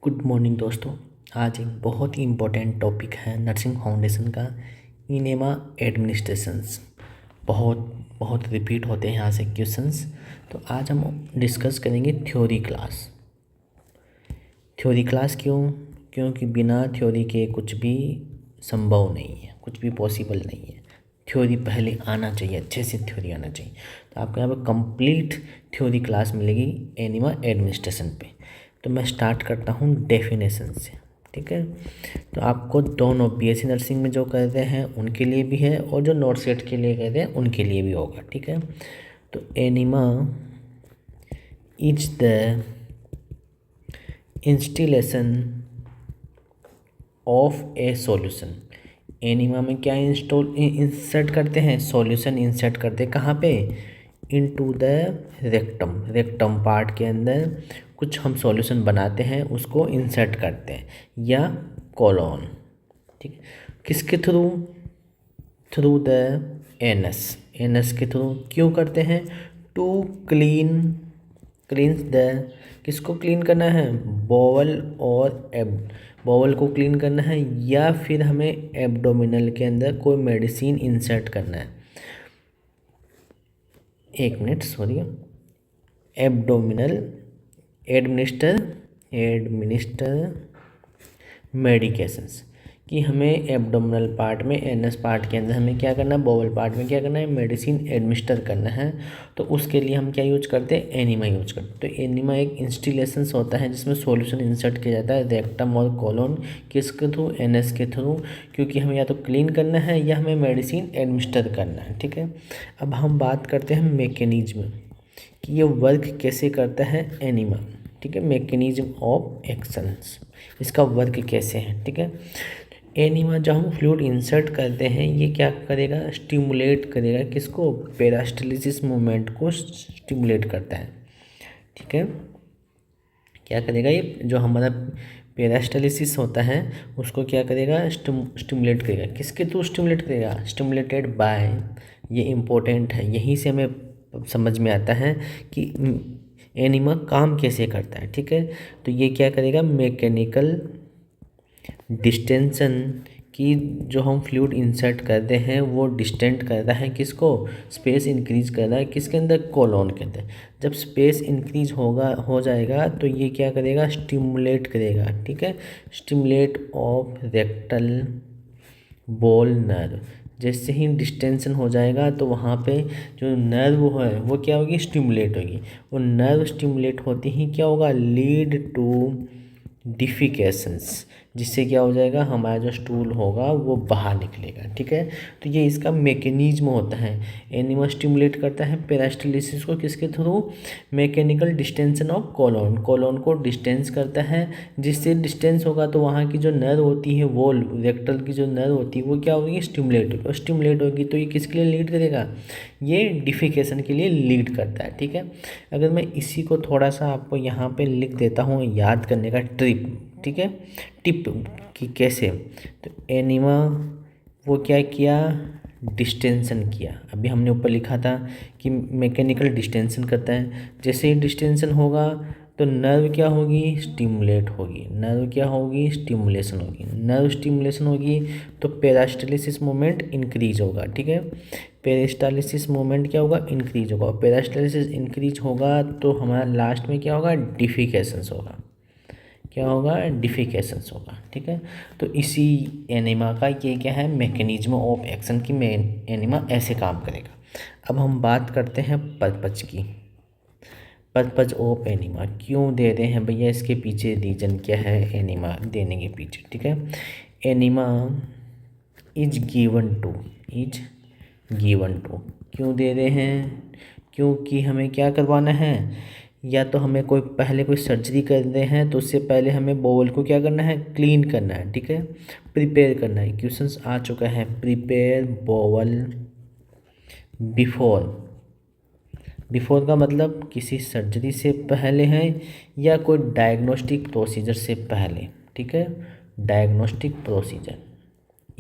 Good morning दोस्तों। आज एक बहुत ही इम्पोर्टेंट टॉपिक है नर्सिंग फाउंडेशन का इनेमा एडमिनिस्ट्रेशंस। बहुत बहुत रिपीट होते हैं यहाँ से क्वेश्चंस। तो आज हम डिस्कस करेंगे थ्योरी क्लास क्योंकि बिना थ्योरी के कुछ भी संभव नहीं है, कुछ भी पॉसिबल नहीं है। थ्योरी पहले आना चाहिए, अच्छे से थ्योरी आना चाहिए। तो आपको यहाँ पर कंप्लीट थ्योरी क्लास मिलेगी एनिमा एडमिनिस्ट्रेशन पे। तो मैं स्टार्ट करता हूँ डेफिनेशन से, ठीक है। तो आपको दोनों बीएससी नर्सिंग में जो कर रहे हैं उनके लिए भी है और जो नॉट सेट के लिए कर रहे हैं उनके लिए भी होगा, ठीक है। तो enema is the installation of a solution. Enema में क्या इंसर्ट करते हैं? सॉल्यूशन इंसर्ट करते हैं कहाँ पे? इनटू द रेक्टम पार्ट के अंदर कुछ हम सॉल्यूशन बनाते हैं, उसको इंसर्ट करते हैं, या कोलोन, ठीक है। किसके थ्रू द एनस के थ्रू। क्यों करते हैं? टू क्लींस द, किसको क्लीन करना है? बॉवल को क्लीन करना है, या फिर हमें एब्डोमिनल के अंदर कोई मेडिसिन इंसर्ट करना है। एक मिनट, सॉरी, एडमिनिस्टर मेडिकेशंस, कि हमें एब्डोमिनल पार्ट में, एनएस पार्ट के अंदर हमें क्या करना है? बोवल पार्ट में क्या करना है? मेडिसिन एडमिनिस्टर करना है। तो उसके लिए हम क्या यूज करते हैं? एनिमा यूज करते हैं। तो एनिमा एक इंस्टिलेशंस होता है जिसमें सॉल्यूशन इंसर्ट किया जाता है रेक्टम और कोलोन, किसके थ्रू? एनएस के थ्रू, क्योंकि हमें या तो क्लीन करना है या हमें मेडिसिन एडमिनिस्टर करना है, ठीक है। अब हम बात करते हैं मैकेनिज्म कि ये वर्क कैसे करता है एनिमा, ठीक है। मैकेनिज्म ऑफ एक्शंस, इसका वर्क कैसे है, ठीक है। एनिमा जब हम फ्लूइड इंसर्ट करते हैं ये क्या करेगा? स्टिमुलेट करेगा, किसको? पेरास्टाल्सिस मूवमेंट को स्टिमुलेट करता है, ठीक है। क्या करेगा? ये जो हमारा पेरास्टाल्सिस होता है उसको क्या करेगा? स्टिमुलेट करेगा। किसके थ्रू स्टिमुलेट करेगा? स्टिमुलेटेड बाय, ये इम्पोर्टेंट है, यहीं से हमें समझ में आता है कि एनिमा काम कैसे करता है, ठीक है। तो ये क्या करेगा? मैकेनिकल डिस्टेंशन की, जो हम फ्लूइड इंसर्ट करते हैं वो डिस्टेंट करता है, किसको? स्पेस इंक्रीज कर रहा है, किसके अंदर? कोलोन के अंदर। जब स्पेस इंक्रीज हो जाएगा तो ये क्या करेगा? स्टिमुलेट करेगा, ठीक है। Stimulate of rectal ball nerve. जैसे ही डिस्टेंशन हो जाएगा तो वहाँ पे जो नर्व है वो क्या होगी? स्टिमुलेट होगी। वो नर्व स्टिमुलेट होते ही क्या होगा? लीड टू डिफिकेशंस, जिससे क्या हो जाएगा? हमारा जो स्टूल होगा वो बाहर निकलेगा, ठीक है। तो ये इसका मैकेनिज्म होता है। एनिमा स्टिमुलेट करता है पेरास्टाल्सिस को, किसके through? Mechanical distention of colon को डिस्टेंस करता है। जिससे डिस्टेंस होगा तो वहाँ की जो नर्व होती है, वो रेक्टल की जो नर्व होती है वो क्या होगी? स्टिमुलेट होगी। तो ये किसके लिए लीड करेगा? ये डिफिकेशन के लिए लीड करता है, ठीक है। अगर मैं इसी को थोड़ा सा आपको यहाँ पे लिख देता हूँ याद करने का ट्रिप, ठीक है, टिप कि कैसे। तो एनिमा वो क्या किया? डिस्टेंशन किया। अभी हमने ऊपर लिखा था कि मैकेनिकल डिस्टेंशन करता है। जैसे ही डिस्टेंशन होगा तो नर्व क्या होगी? स्टिमुलेट होगी। नर्व क्या होगी? स्टिमुलेशन होगी। नर्व स्टिमुलेशन होगी तो पेरास्टाल्सिस मूवमेंट इंक्रीज होगा, ठीक है। पेरास्टाल्सिस मूवमेंट क्या होगा? इंक्रीज होगा। पेरास्टाल्सिस इंक्रीज होगा तो हमारा लास्ट में क्या होगा? डिफिकेशंस होगा। क्या होगा? डिफिकेशंस होगा, ठीक है। तो इसी एनिमा का ये क्या है? मैकेनिज्म ऑफ एक्शन की एनिमा ऐसे काम करेगा। अब हम बात करते हैं पर्पज की। पर्पज ऑफ एनिमा क्यों दे रहे हैं भैया? इसके पीछे रीजन क्या है एनिमा देने के पीछे, ठीक है। एनिमा इज गिवन टू क्यों दे रहे हैं? क्योंकि हमें क्या करवाना है? या तो हमें कोई सर्जरी कर रहे हैं तो उससे पहले हमें बोवल को क्या करना है? क्लीन करना है, ठीक है, प्रिपेयर करना है। क्वेश्चंस आ चुका है, प्रिपेयर बोवल बिफोर का मतलब किसी सर्जरी से पहले है या कोई डायग्नोस्टिक प्रोसीजर से पहले, ठीक है। डायग्नोस्टिक प्रोसीजर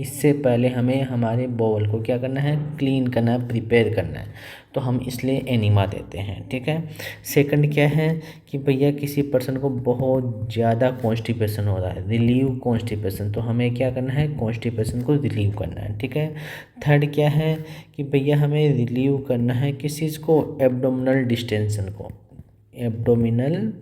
इससे पहले हमें हमारे बोवल को क्या करना है, क्लीन करना है, प्रिपेयर करना है, तो हम इसलिए एनिमा देते हैं। ठीक है। सेकंड क्या है कि भैया किसी पर्सन को बहुत ज़्यादा कॉन्स्टिपेशन हो रहा है, रिलीव कॉन्स्टिपेशन, तो हमें क्या करना है, कॉन्स्टिपेशन को रिलीव करना है। ठीक है। थर्ड क्या है कि भैया हमें रिलीव करना है किस चीज़ को, एब्डोमिनल डिस्टेंशन को, एब्डोमिनल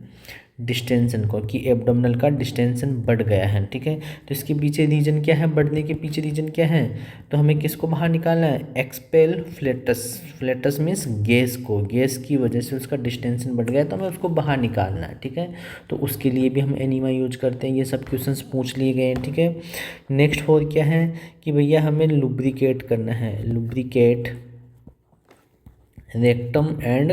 डिस्टेंशन को, कि एब्डोमिनल का डिस्टेंशन बढ़ गया है। ठीक है। तो इसके पीछे रीजन क्या है, बढ़ने के पीछे रीजन क्या है, तो हमें किसको बाहर निकालना है, expel flatus, flatus means gas को, गैस की वजह से उसका डिस्टेंशन बढ़ गया तो हमें उसको बाहर निकालना है। ठीक है। तो उसके लिए भी हम एनीमा यूज करते हैं। ये सब क्वेश्चंस पूछ लिए गए हैं। ठीक है। नेक्स्ट और क्या है कि भैया हमें लुब्रिकेट करना है, lubricate rectum and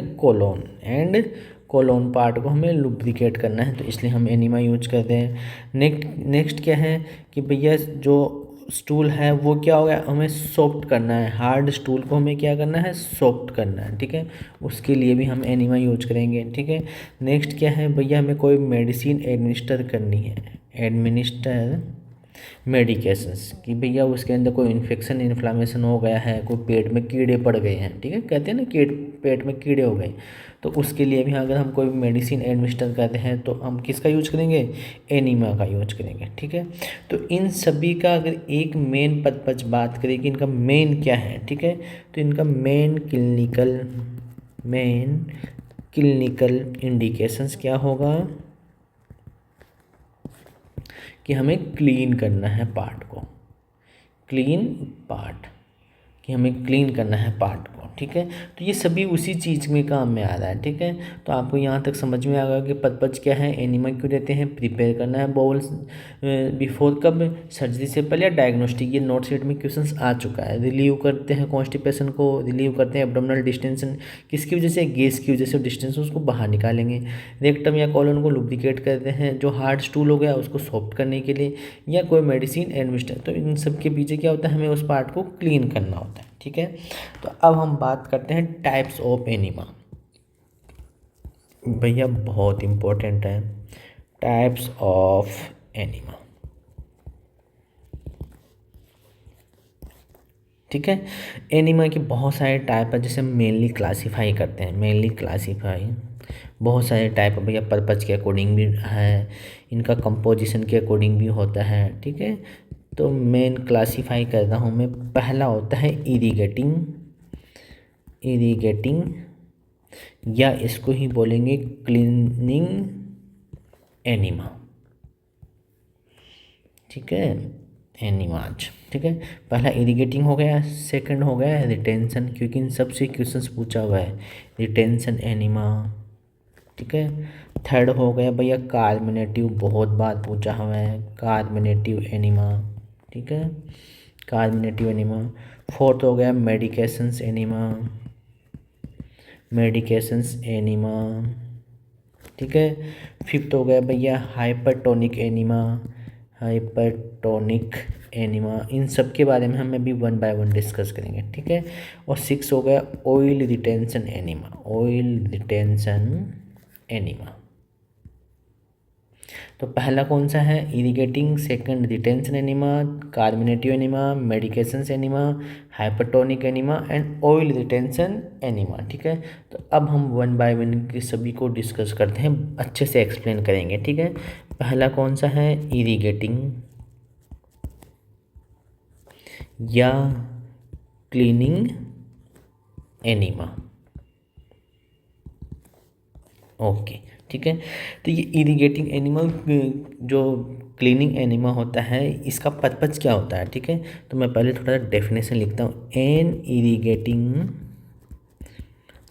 colon part को हमें लुब्रिकेट करना है, तो इसलिए हम एनिमा यूज करते हैं। नेक्स्ट क्या है कि भैया जो स्टूल है वो क्या हो गया, हमें सॉफ्ट करना है, हार्ड स्टूल को हमें क्या करना है, सॉफ्ट करना है। ठीक है। उसके लिए भी हम एनिमा यूज करेंगे। ठीक है। नेक्स्ट क्या है भैया, हमें कोई मेडिसिन एडमिनिस्टर करनी है, एडमिनिस्टर मेडिकेशंस, कि भैया उसके अंदर कोई इन्फेक्शन इन्फ्लामेशन हो गया है, कोई पेट में कीड़े पड़ गए हैं। ठीक है। कहते हैं ना कि पेट में कीड़े हो गए, तो उसके लिए भी अगर हम कोई मेडिसिन एडमिनिस्टर करते हैं तो हम किसका यूज करेंगे, एनीमा का यूज करेंगे। ठीक है। तो इन सभी का अगर एक मेन पर्पज बात करें कि इनका मेन क्या है, ठीक है, तो इनका मेन क्लिनिकल इंडिकेशंस क्या होगा कि हमें क्लीन करना है पार्ट को, क्लीन पार्ट, कि हमें क्लीन करना है पार्ट को। ठीक है। तो ये सभी उसी चीज़ में काम में आ रहा है। ठीक है। तो आपको यहाँ तक समझ में आ गया कि पर्पज क्या है, एनिमा क्यों देते हैं, प्रिपेयर करना है बाउल्स बिफोर, कब, सर्जरी से पहले, या डायग्नोस्टिक, ये नोट सेट में क्वेश्चंस आ चुका है। रिलीव करते हैं कॉन्स्टिपेशन को, रिलीव करते हैं एब्डोमिनल डिस्टेंशन, किसकी वजह से, गैस की वजह से, डिस्टेंस उसको बाहर निकालेंगे। रेक्टम या कॉलन को लुब्रिकेट करते हैं, जो हार्ड स्टूल हो गया उसको सॉफ्ट करने के लिए, या कोई मेडिसिन एडमिनिस्टर, तो इन सब के पीछे क्या होता है, हमें उस पार्ट को क्लीन करना होता है। ठीक है। तो अब हम बात करते हैं टाइप्स ऑफ एनिमा। भैया बहुत इंपॉर्टेंट है, टाइप्स ऑफ एनिमा। ठीक है। एनिमा के बहुत सारे टाइप है, जैसे मेनली क्लासीफाई करते हैं, बहुत सारे टाइप है भैया, पर्पज के अकॉर्डिंग भी है, इनका कंपोजिशन के अकॉर्डिंग भी होता है। ठीक है। तो मेन क्लासीफाई करता हूँ मैं, पहला होता है इरीगेटिंग, या इसको ही बोलेंगे क्लीनिंग एनिमा। ठीक है, एनिमाज। ठीक है। पहला इरीगेटिंग हो गया, सेकंड हो गया रिटेंशन, क्योंकि इन सबसे क्वेश्चंस पूछा हुआ है, रिटेंशन एनिमा। ठीक है। थर्ड हो गया भैया कार्मिनेटिव, बहुत बार पूछा हुआ है, कार्मिनेटिव एनिमा। ठीक है, कार्मिनेटिव एनिमा। फोर्थ हो गया मेडिकेशंस एनिमा। ठीक है। फिफ्थ हो गया भैया हाइपरटोनिक एनिमा। इन सब के बारे में हम अभी 1 बाय 1 डिस्कस करेंगे। ठीक है। और 6 हो गया ऑयल रिटेंशन एनिमा। तो पहला कौन सा है, irrigating, second retention enema, carminative enema, medications enema, hypertonic enema and oil retention enema. ठीक है। तो अब हम 1 बाय 1 के सभी को डिस्कस करते हैं, अच्छे से एक्सप्लेन करेंगे। ठीक है। पहला कौन सा है, इरिगेटिंग या क्लीनिंग एनिमा। ओके। ठीक है। तो ये इरिगेटिंग एनिमल, जो क्लीनिंग एनिमा होता है, इसका पर्पज क्या होता है। ठीक है। तो मैं पहले थोड़ा डेफिनेशन लिखता हूँ, एन इरिगेटिंग,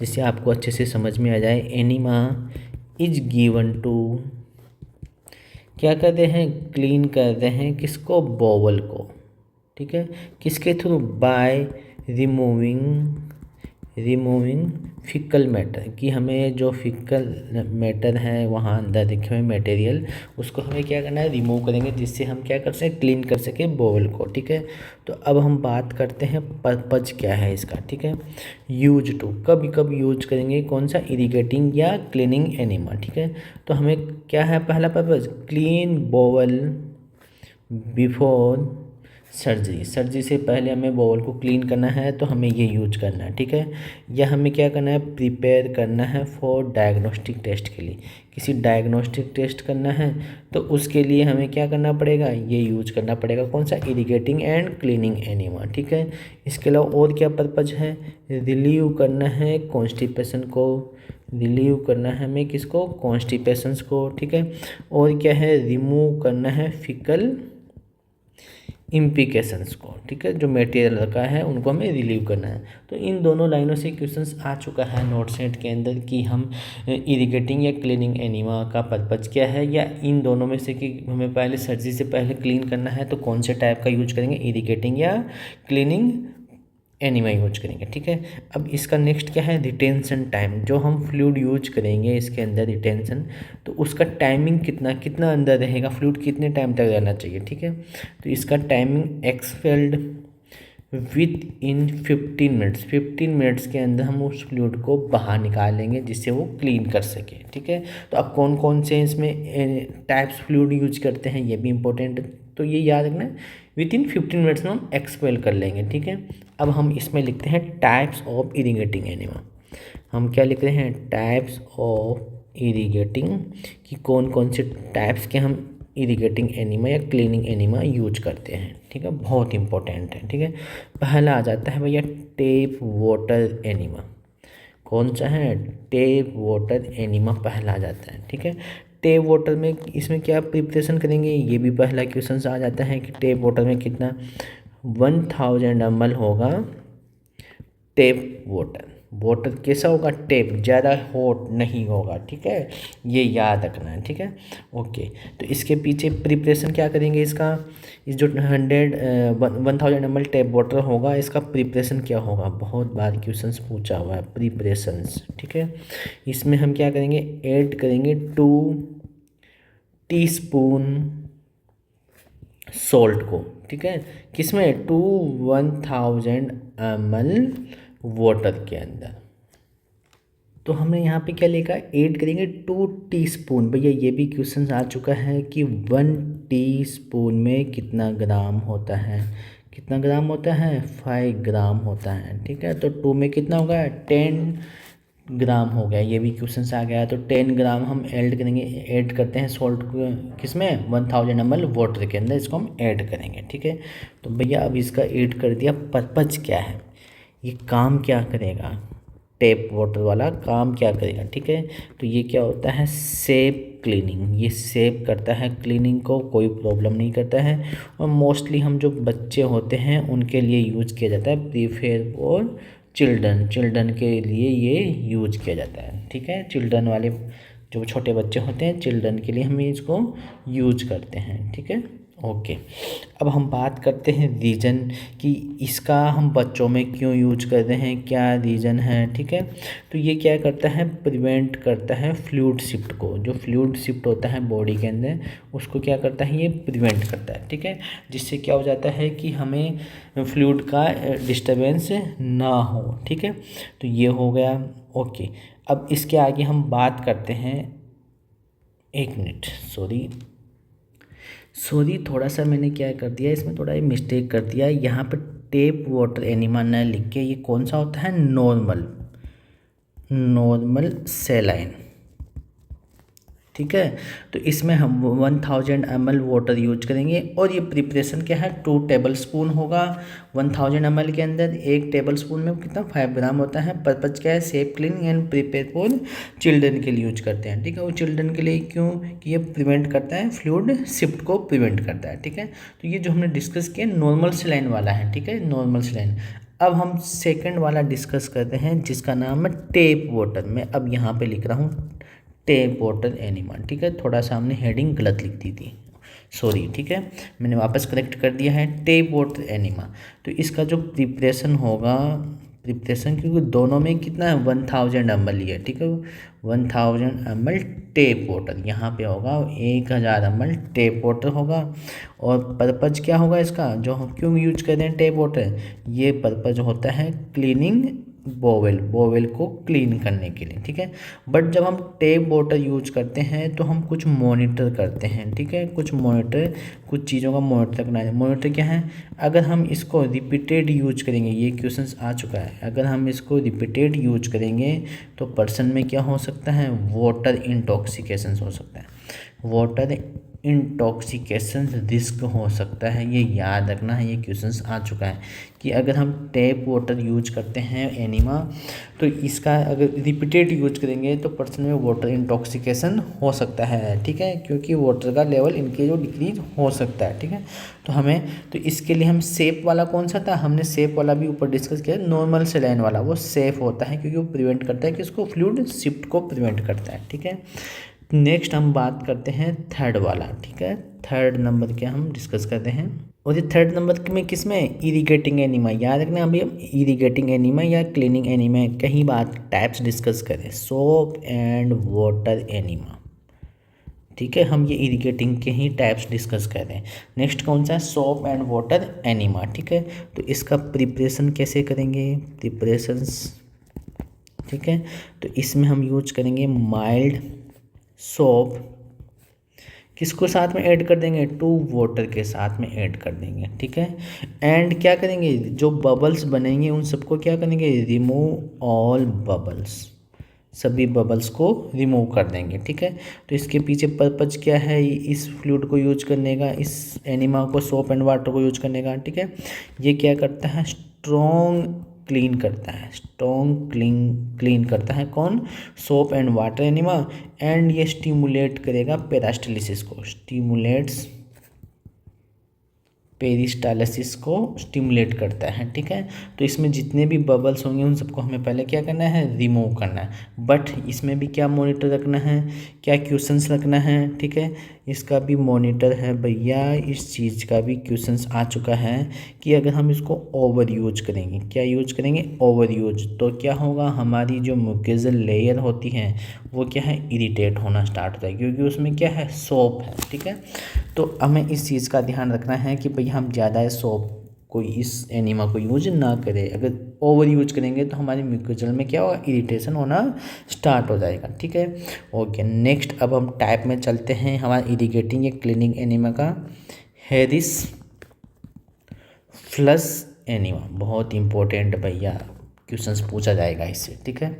जिससे आपको अच्छे से समझ में आ जाए, एनिमा इज गिवन टू, क्या करते हैं, क्लीन करते हैं किसको, बोवल को। ठीक है। किसके through, by removing faecal matter, कि हमें जो फिकल मैटर है वहाँ अंदर रखे हुए मटेरियल, उसको हमें क्या करना है, रिमूव करेंगे, जिससे हम क्या कर सकें, क्लीन कर सकें बोवल को। ठीक है। तो अब हम बात करते हैं पर्पज क्या है इसका। ठीक है। यूज टू, कब यूज करेंगे, कौन सा, इरिगेटिंग या क्लीनिंग एनिमा। ठीक है। तो हमें क्या है पहला purpose, clean bowel before surgery से पहले हमें बाउल को क्लीन करना है तो हमें ये यूज करना है, ठीक है। या हमें क्या करना है, प्रिपेयर करना है फॉर डायग्नोस्टिक टेस्ट के लिए, किसी डायग्नोस्टिक टेस्ट करना है तो उसके लिए हमें क्या करना पड़ेगा, ये यूज करना पड़ेगा, कौन सा, इरिगेटिंग एंड क्लीनिंग एनिमा, ठीक है। इसके अलावा और क्या पर्पज है, रिलीव करना है कॉन्स्टिपेशन को, रिलीव करना है हमें किसको, कॉन्स्टिपेशंस को, ठीक है। और क्या है, रिमूव करना है फिकल इम्प्लीकेशंस को, ठीक है, जो मटेरियल रखा है उनको हमें रिलीव करना है। तो इन दोनों लाइनों से क्वेश्चंस आ चुका है नोट सेट के अंदर कि हम इरिगेटिंग या क्लीनिंग एनिमा का पर्पज क्या है, या इन दोनों में से कि हमें पहले सर्जरी से पहले क्लीन करना है तो कौन से टाइप का यूज करेंगे, इरिगेटिंग या क्लीनिंग एनिमा यूज करेंगे, ठीक है। अब इसका नेक्स्ट क्या है, रिटेंशन टाइम, जो हम फ्लूइड यूज करेंगे इसके अंदर रिटेंशन, तो उसका टाइमिंग कितना अंदर रहेगा, फ्लूइड कितने टाइम तक रहना चाहिए, ठीक है। तो इसका timing expelled with in 15 minutes, 15 minutes के अंदर हम उस फ्लूइड को बाहर निकाल लेंगे जिससे वो क्लीन कर सके, ठीक है। तो अब कौन कौन से इसमें टाइप्स फ्लूइड यूज करते हैं ये भी इंपॉर्टेंट, तो ये याद रखना है, विद इन 15 मिनट्स में हम एक्सपेल कर लेंगे, ठीक है। अब हम इसमें लिखते हैं टाइप्स ऑफ इरिगेटिंग एनिमा, हम क्या लिख रहे हैं, टाइप्स ऑफ इरिगेटिंग, कि कौन कौन से टाइप्स के हम इरिगेटिंग एनिमा या क्लीनिंग एनिमा यूज करते हैं, ठीक है, बहुत इंपॉर्टेंट है, ठीक है। पहला आ जाता है भैया टेप वाटर एनिमा, कौन सा है, टेप वाटर एनिमा पहला आ जाता है, ठीक है। टेप वाटर में इसमें क्या प्रिपरेशन करेंगे, ये भी पहला क्वेश्चन आ जाता है कि टेप वाटर में कितना 1000 ml होगा टेप वाटर, वाटर कैसा होगा, टेप, ज़्यादा हॉट नहीं होगा, ठीक है, ये याद रखना है, ठीक है, ओके। तो इसके पीछे प्रिपरेशन क्या करेंगे, इसका इस जो 1000 ml टेप वाटर होगा इसका प्रिपरेशन क्या होगा, बहुत बार क्वेश्चंस पूछा हुआ है प्रिपरेशंस, ठीक है। इसमें हम क्या करेंगे, ऐड करेंगे 2 टीस्पून सॉल्ट को, ठीक है, किसमें, 1000 ml वाटर के अंदर। तो हमने यहाँ पे क्या लिखा, ऐड करेंगे 2 टीस्पून, भैया ये भी क्वेश्चन आ चुका है कि 1 टीस्पून में कितना ग्राम होता है, कितना ग्राम होता है, 5 ग्राम होता है, ठीक है। तो 2 में कितना होगा, 10 ग्राम हो गया, ये भी क्वेश्चन आ गया। तो 10 ग्राम हम ऐड करेंगे, ऐड करते हैं सॉल्ट को किसमें, 1000 ml वाटर के अंदर इसको हम ऐड करेंगे, ठीक है। तो भैया अब इसका ऐड कर दिया, पर्पज क्या है, ये काम क्या करेगा, टेप वाटर वाला काम क्या करेगा, ठीक है। तो ये क्या होता है, सेव क्लीनिंग, ये सेव करता है क्लीनिंग को, कोई प्रॉब्लम नहीं करता है। और मोस्टली हम जो बच्चे होते हैं उनके लिए यूज़ किया जाता है, प्रीफेयर और चिल्ड्रन के लिए ये यूज किया जाता है, ठीक है। चिल्ड्रन वाले जो छोटे बच्चे होते हैं चिल्ड्रन के लिए हम इसको यूज करते हैं, ठीक है, ओके। अब हम बात करते हैं रीज़न कि इसका हम बच्चों में क्यों यूज करते हैं, क्या रीज़न है, ठीक है। तो ये क्या करता है, प्रिवेंट करता है फ्लूइड शिफ्ट को, जो फ्लूइड शिफ्ट होता है बॉडी के अंदर उसको क्या करता है, ये प्रिवेंट करता है, ठीक है। जिससे क्या हो जाता है कि हमें फ्लूइड का डिस्टर्बेंस ना हो, ठीक है। तो ये हो गया, ओके। अब इसके आगे हम बात करते हैं, एक मिनट, सॉरी थोड़ा सा मैंने क्या कर दिया, इसमें थोड़ा मिस्टेक कर दिया, यहाँ पर टेप वाटर एनिमा न लिख के ये कौन सा होता है, नॉर्मल सेलाइन, ठीक है। तो इसमें हम 1000 ml वाटर यूज करेंगे और ये प्रिपरेशन क्या है, 2 टेबल स्पून होगा 1000 ml के अंदर, 1 टेबल स्पून में कितना 5 ग्राम होता है। पर्पज क्या है, safe clean and prepare for children के लिए यूज करते हैं, ठीक है। वो चिल्ड्रन के लिए क्यों, कि ये प्रिवेंट करता है फ्लूइड शिफ्ट को प्रिवेंट करता है, ठीक है। तो ये जो हमने डिस्कस किया नॉर्मल सेलाइन वाला है, ठीक है, नॉर्मल सेलाइन। अब हम सेकंड वाला डिस्कस करते हैं जिसका नाम है टेप वाटर। मैं अब यहाँ पे लिख रहा हूँ टेप वाटर एनिमा, ठीक है, थोड़ा सा हमने हेडिंग गलत लिख दी थी, सॉरी, ठीक है, मैंने वापस करेक्ट कर दिया है, टेप वाटर एनिमा। तो इसका जो प्रिपरेशन होगा, प्रिपरेशन क्योंकि दोनों में कितना है 1000 ml है, ठीक है, 1000 ml टेप वाटर, यहाँ पे होगा 1000 ml टेप वाटर होगा। और पर्पज क्या होगा इसका, जो हम क्यों यूज कर रहे हैं टेप वाटर, ये पर्पज होता है क्लीनिंग बोवेल को क्लीन करने के लिए, ठीक है। बट जब हम टेप वाटर यूज करते हैं तो हम कुछ मॉनिटर करते हैं, ठीक है, कुछ चीज़ों का मॉनिटर करना है। मॉनिटर क्या है, अगर हम इसको रिपीटेड यूज करेंगे, ये क्वेश्चंस आ चुका है, अगर हम इसको रिपीटेड यूज करेंगे तो पर्सन में क्या हो सकता है, वाटर इंटॉक्सिकेशन हो सकता है, वाटर इंटॉक्सिकेशन रिस्क हो सकता है। ये याद रखना है, ये क्वेश्चंस आ चुका है कि अगर हम टैप वाटर यूज करते हैं एनिमा, तो इसका अगर रिपीटेड यूज करेंगे तो पर्सन में वाटर इंटॉक्सिकेशन हो सकता है, ठीक है, क्योंकि वाटर का लेवल इनके जो डिक्रीज हो सकता है, ठीक है। तो इसके लिए हम सेफ वाला कौन सा था, हमने सेफ वाला भी ऊपर डिस्कस किया, नॉर्मल सेलाइन वाला वो सेफ होता है क्योंकि वो प्रिवेंट करता है कि उसको फ्लूइड शिफ्ट को प्रिवेंट करता है, ठीक है। नेक्स्ट हम बात करते हैं थर्ड वाला, ठीक है, थर्ड नंबर क्या हम डिस्कस करते हैं, और ये थर्ड नंबर में किस में, इरिगेटिंग एनीमा। याद रखना अभी हम इरिगेटिंग एनीमा या क्लीनिंग एनीमा कहीं बात टाइप्स डिस्कस करें, सोप एंड वाटर एनीमा, ठीक है, हम ये इरिगेटिंग के ही टाइप्स डिस्कस कर रहे हैं। नेक्स्ट कौन सा है, सोप एंड वाटर एनीमा, ठीक है। तो इसका प्रिपरेशन कैसे करेंगे, प्रिपरेशंस, ठीक है, तो इसमें हम यूज करेंगे माइल्ड सोप, किसको साथ में ऐड कर देंगे, टू वाटर के साथ में ऐड कर देंगे, ठीक है। एंड क्या करेंगे, जो बबल्स बनेंगे उन सबको क्या करेंगे, रिमूव ऑल बबल्स, सभी बबल्स को रिमूव कर देंगे, ठीक है। तो इसके पीछे पर्पज क्या है, इस फ्लूइड को यूज करने का, इस एनिमा को, सोप एंड वाटर को यूज करने का, ठीक है। ये क्या करता है, स्ट्रॉन्ग क्लीन करता है, स्ट्रॉन्ग क्लीन करता है, कौन, soap and water enema. And ये स्टिमुलेट करेगा पेरास्टालिसिस को, स्टिमुलेट्स पेरिस्टालिसिस को स्टिमुलेट करता है, ठीक है। तो इसमें जितने भी बबल्स होंगे उन सबको हमें पहले क्या करना है, रिमूव करना है। बट इसमें भी क्या मॉनिटर रखना है, क्या क्वेश्चंस रखना है, ठीक है, इसका भी मॉनिटर है भैया। इस चीज़ का भी क्वेश्चंस आ चुका है कि अगर हम इसको ओवर यूज करेंगे, क्या यूज करेंगे, ओवर यूज, तो क्या होगा, हमारी जो म्यूकोजल लेयर होती है वो क्या है, इरिटेट होना स्टार्ट होता है, क्योंकि उसमें क्या है, सोप है, ठीक है। तो हमें इस चीज़ का ध्यान रखना है कि भाई हम ज़्यादा सोप को, इस एनिमा को यूज ना करें। अगर ओवर यूज करेंगे तो हमारी म्यूकोजल में क्या होगा, इरिटेशन होना स्टार्ट हो जाएगा, ठीक है। ओके, नेक्स्ट अब हम टाइप में चलते हैं हमारा इरिगेटिंग या क्लीनिंग एनिमा का, हैरिस फ्लस एनिमा, बहुत इंपॉर्टेंट भैया, क्वेश्चंस पूछा जाएगा इससे, ठीक है।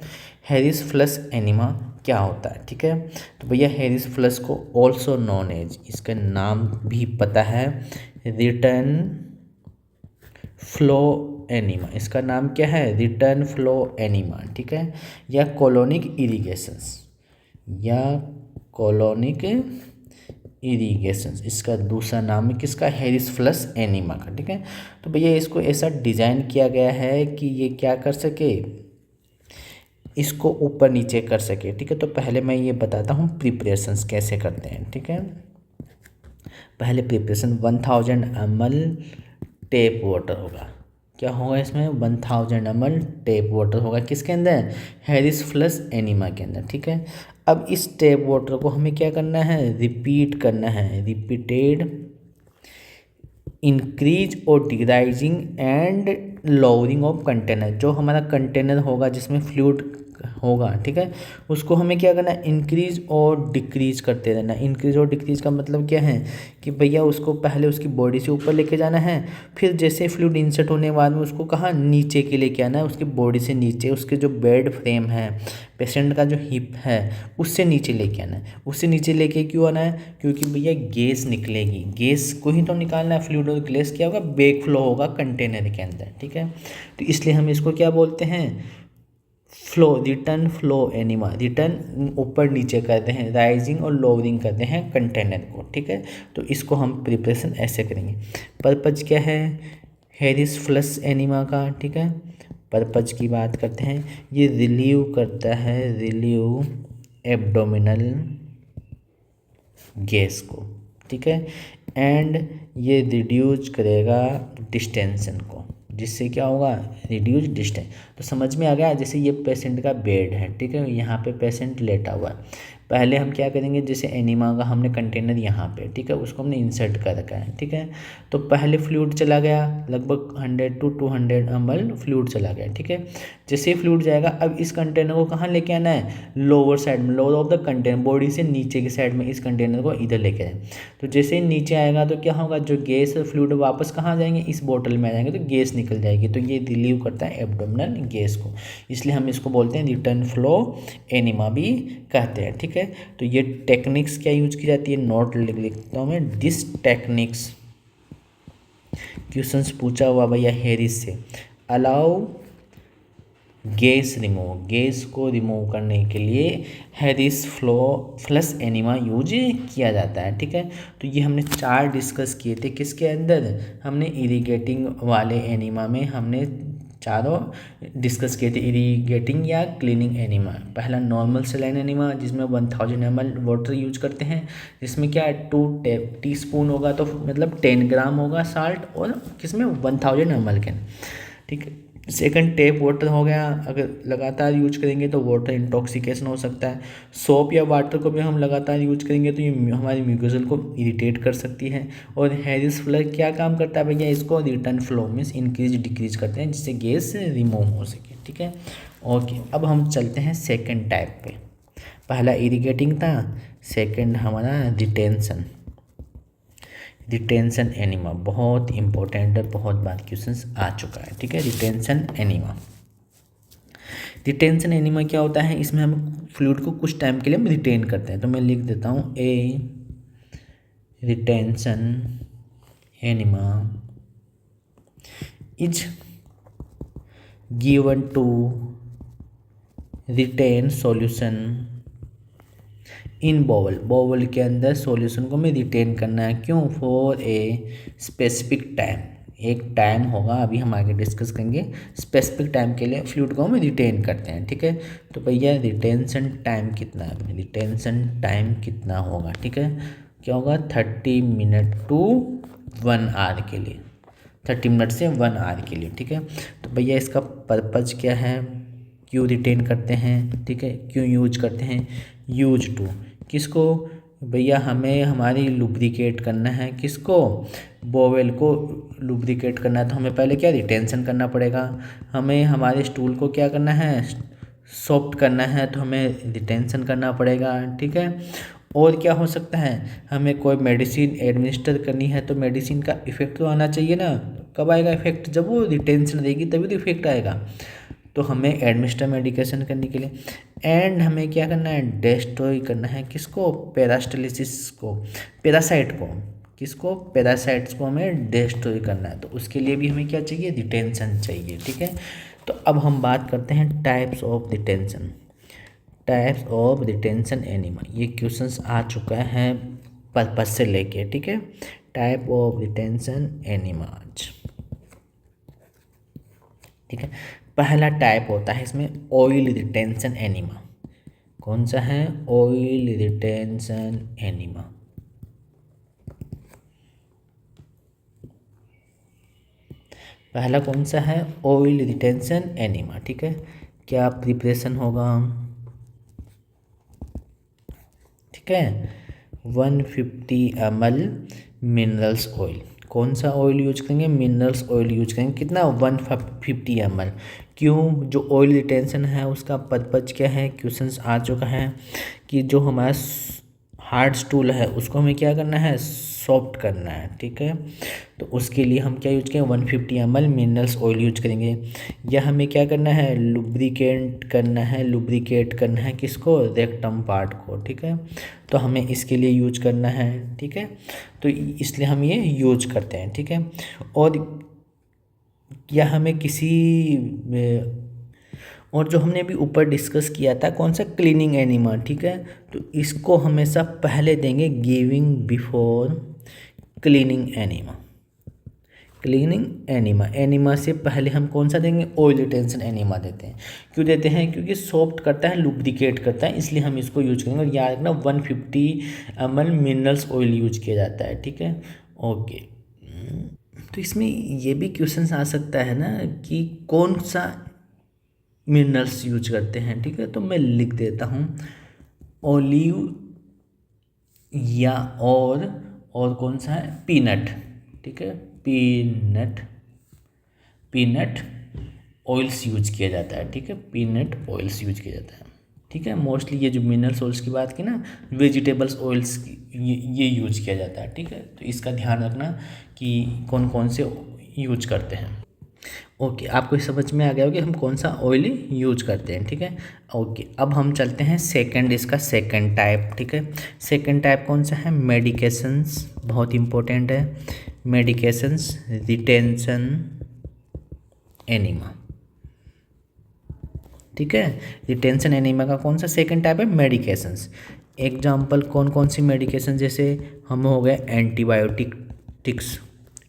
हैरिस फ्लस एनिमा क्या होता है, ठीक है। तो भैया हैरिस फ्लस को ऑल्सो नॉन एज, इसका नाम भी पता है, रिटर्न फ्लो एनिमा, इसका नाम क्या है, रिटर्न फ्लो एनिमा, ठीक है, या कॉलोनिक इरिगेशंस, या कॉलोनिक इरिगेशंस, इसका दूसरा नाम है किसका, हैरिस फ्लस एनिमा का, ठीक है। तो भैया इसको ऐसा डिज़ाइन किया गया है कि ये क्या कर सके, इसको ऊपर नीचे कर सके, ठीक है। तो पहले मैं ये बताता हूँ प्रिपरेशंस कैसे करते हैं, ठीक है। पहले प्रिपरेशन 1000 ml टेप वाटर होगा, क्या होगा इसमें, 1000 ml टेप वाटर होगा, किसके अंदर, हैरिस फ्लस एनिमा के अंदर, ठीक है। अब इस टेप वाटर को हमें क्या करना है, रिपीट करना है, रिपीटेड इंक्रीज और डिक्राइजिंग एंड लोअरिंग ऑफ कंटेनर, जो हमारा कंटेनर होगा जिसमें फ्लूइड होगा, ठीक है, उसको हमें क्या करना है, इंक्रीज और डिक्रीज करते रहना। इंक्रीज और डिक्रीज का मतलब क्या है कि भैया उसको पहले उसकी बॉडी से ऊपर लेके जाना है, फिर जैसे फ्लूइड इंसर्ट होने के बाद में उसको कहाँ, नीचे के लेके आना है, उसकी बॉडी से नीचे, उसके जो बेड फ्रेम है, पेशेंट का जो हिप है उससे नीचे लेके आना है। उससे नीचे लेके क्यों आना है, क्योंकि भैया गैस निकलेगी, गैस को ही तो निकालना है, फ्लूइड और गैस क्या होगा, बैक फ्लो होगा कंटेनर के अंदर, ठीक है। तो इसलिए हम इसको क्या बोलते हैं, flow, return flow enema, return ऊपर नीचे करते हैं, राइजिंग और लोअरिंग करते हैं कंटेनर को, ठीक है। तो इसको हम प्रिपरेशन ऐसे करेंगे। पर्पज क्या है हैरिस फ्लस एनिमा का, ठीक है, पर्पज की बात करते हैं, ये रिलीव करता है, रिलीव एब्डोमिनल गैस को, ठीक है, एंड ये रिड्यूस करेगा डिस्टेंशन को, जिससे क्या होगा, रिड्यूस डिस्टेंस। तो समझ में आ गया, जैसे ये पेशेंट का बेड है, ठीक है, यहाँ पे पेशेंट लेटा हुआ है, पहले हम क्या करेंगे, जैसे एनिमा का हमने कंटेनर यहाँ पे, ठीक है, उसको हमने इंसर्ट कर रखा है, ठीक है। तो पहले फ्लूइड चला गया, लगभग 100 to 200 ml फ्लूइड चला गया, ठीक है। जैसे ही फ्लूइड जाएगा, अब इस कंटेनर को कहाँ लेके आना है, लोअर साइड में, lower of the container, body से नीचे की साइड में इस कंटेनर को इधर लेके आए। तो जैसे ही नीचे आएगा तो क्या होगा, जो गैस और फ्लूइड वापस कहाँ जाएंगे, इस बोतल में आ जाएंगे, तो गैस निकल जाएगी। तो ये रिलीव करता है एब्डोमिनल गैस को, इसलिए हम इसको बोलते हैं रिटर्न फ्लो एनिमा भी कहते हैं, ठीक है। तो ये टेक्निक्स क्या यूज की जाती है, नोट लिख लेता हूँ मैं, दिस टेक्निक्स, क्वेश्चंस पूछा हुआ भैया हेरिस से, अलाउ गैस रिमूव, गैस को रिमूव करने के लिए हैरिस फ्लो फ्लस एनिमा यूज किया जाता है, ठीक है। तो ये हमने 4 डिस्कस किए थे, किसके अंदर, हमने इरिगेटिंग वाले एनिमा में हमने चारों डिस्कस किए थे, इरिगेटिंग या क्लीनिंग एनिमा। पहला नॉर्मल सेलाइन एनिमा, जिसमें 1000 ml वाटर यूज करते हैं, जिसमें क्या है 2 टीस्पून होगा, तो मतलब 10 ग्राम होगा साल्ट, और किसमें 1000 ml के, ठीक है। सेकंड टेप वाटर हो गया, अगर लगातार यूज करेंगे तो वाटर इंटॉक्सिकेशन हो सकता है। सोप या वाटर को भी हम लगातार यूज करेंगे तो ये हमारी म्यूकोसल को इरिटेट कर सकती है। और हैरिस फ्लड क्या काम करता है भैया, इसको return flow means increase decrease करते हैं, जिससे गैस रिमूव हो सके, ठीक है। ओके, अब हम चलते हैं सेकेंड टाइप पे। पहला इरिगेटिंग था, सेकेंड हमारा रिटेंशन। रिटेंशन एनिमा बहुत इंपॉर्टेंट है, बहुत बार क्वेश्चंस आ चुका है, ठीक है। रिटेंशन एनिमा, रिटेंशन एनिमा क्या होता है, इसमें हम फ्लूइड को कुछ टाइम के लिए हम रिटेन करते हैं। तो मैं लिख देता हूँ, a retention enema is given to retain solution in bowel, bowel के अंदर सॉल्यूशन को हमें रिटेन करना है, क्यों, फॉर ए स्पेसिफिक टाइम, एक टाइम होगा, अभी हम आगे डिस्कस करेंगे, स्पेसिफिक टाइम के लिए फ्लूइड को हम रिटेन करते हैं, ठीक है। तो भैया रिटेंशन टाइम कितना है, रिटेंशन टाइम कितना होगा, ठीक है, क्या होगा, 30 मिनट टू 1 आवर के लिए, 30 मिनट से 1 आवर के लिए, ठीक है। तो भैया इसका पर्पज़ क्या है, क्यों रिटेन करते हैं, ठीक है, क्यों यूज करते हैं, यूज टू, किसको भैया, हमें हमारी लुब्रिकेट करना है, किसको, बोवेल को लुब्रिकेट करना है, तो हमें पहले क्या रिटेंशन करना पड़ेगा, हमें हमारे स्टूल को क्या करना है, सॉफ्ट करना है, तो हमें रिटेंशन करना पड़ेगा, ठीक है। और क्या हो सकता है, हमें कोई मेडिसिन एडमिनिस्टर करनी है, तो मेडिसिन का इफेक्ट तो आना चाहिए ना, कब आएगा इफेक्ट, जब वो रिटेंशन देगी तभी तो इफेक्ट आएगा। तो हमें एडमिनिस्टर मेडिकेशन करने के लिए, एंड हमें क्या करना है, डिस्ट्रॉय करना है, किसको, पैरास्टलिसिस को, पैरासाइट को, किसको, पैरासाइट्स को हमें डिस्ट्रॉय करना है। तो उसके लिए भी हमें क्या चाहिए, रिटेंशन चाहिए, ठीक है। तो अब हम बात करते हैं types of retention, types of retention enema. ये क्वेश्चंस आ चुका है पर्पस से लेके, ठीक है। टाइप ऑफ रिटेंशन एनिमाज, ठीक है। पहला टाइप होता है इसमें ऑयल रिटेंशन एनिमा, कौन सा है, ऑयल रिटेंशन एनिमा। पहला कौन सा है, ऑयल रिटेंशन एनिमा, ठीक है। क्या प्रिपरेशन होगा, ठीक है, 150 ml मिनरल्स ऑयल, कौन सा ऑयल यूज करेंगे, मिनरल्स ऑयल यूज करेंगे, कितना, 150 ml। क्यों, जो ऑयल रिटेंशन है उसका पर्पज क्या है, क्वेश्चंस आ चुका है कि जो हमारा हार्ड स्टूल है उसको हमें क्या करना है, सॉफ्ट करना है, ठीक है। तो उसके लिए हम क्या यूज करेंगे, 150 ml मिनरल्स ऑयल यूज करेंगे। या हमें क्या करना है, लुब्रिकेट करना है, लुब्रिकेट करना है किसको, रेक्टम पार्ट को, ठीक है। तो हमें इसके लिए यूज करना है, ठीक है। तो इसलिए हम ये यूज करते हैं, ठीक है। और या हमें किसी और जो हमने अभी ऊपर डिस्कस किया था कौन सा, क्लीनिंग एनिमा, ठीक है। तो इसको हमेशा पहले देंगे, giving before cleaning enema, cleaning enema, enema से पहले हम कौन सा देंगे, ऑयल रिटेंशन एनिमा देते हैं। क्यों देते हैं, क्योंकि सॉफ्ट करता है, लुब्रिकेट करता है, इसलिए हम इसको यूज करेंगे। और याद रखना 150 ml मिनरल्स ऑयल यूज किया जाता है, ठीक है। ओके, तो इसमें ये भी क्वेश्चन आ सकता है ना कि कौन सा मिनरल्स यूज करते हैं, ठीक है। तो मैं लिख देता हूँ, ओलिव या और कौन सा है, पीनट, ठीक है, पीनट ऑयल्स यूज किया जाता है, ठीक है, पीनट ऑयल्स यूज किया जाता है, ठीक है। मोस्टली ये जो मिनरल्स ऑयल्स की बात की ना, वेजिटेबल्स ऑयल्स ये यूज किया जाता है, ठीक है। तो इसका ध्यान रखना कि कौन कौन से यूज करते हैं। ओके, आपको समझ में आ गया होगा कि हम कौन सा ऑयल यूज करते हैं, ठीक है। ओके, अब हम चलते हैं इसका सेकंड टाइप, ठीक है। सेकंड टाइप कौन सा है, मेडिकेशंस, बहुत इंपॉर्टेंट है, मेडिकेशंस रिटेंशन एनीमा, ठीक है। रिटेंशन एनीमा का कौन सा सेकंड टाइप है, मेडिकेशंस। एग्जाम्पल कौन कौन सी मेडिकेशन, जैसे हम हो गए एंटीबायोटिक्स,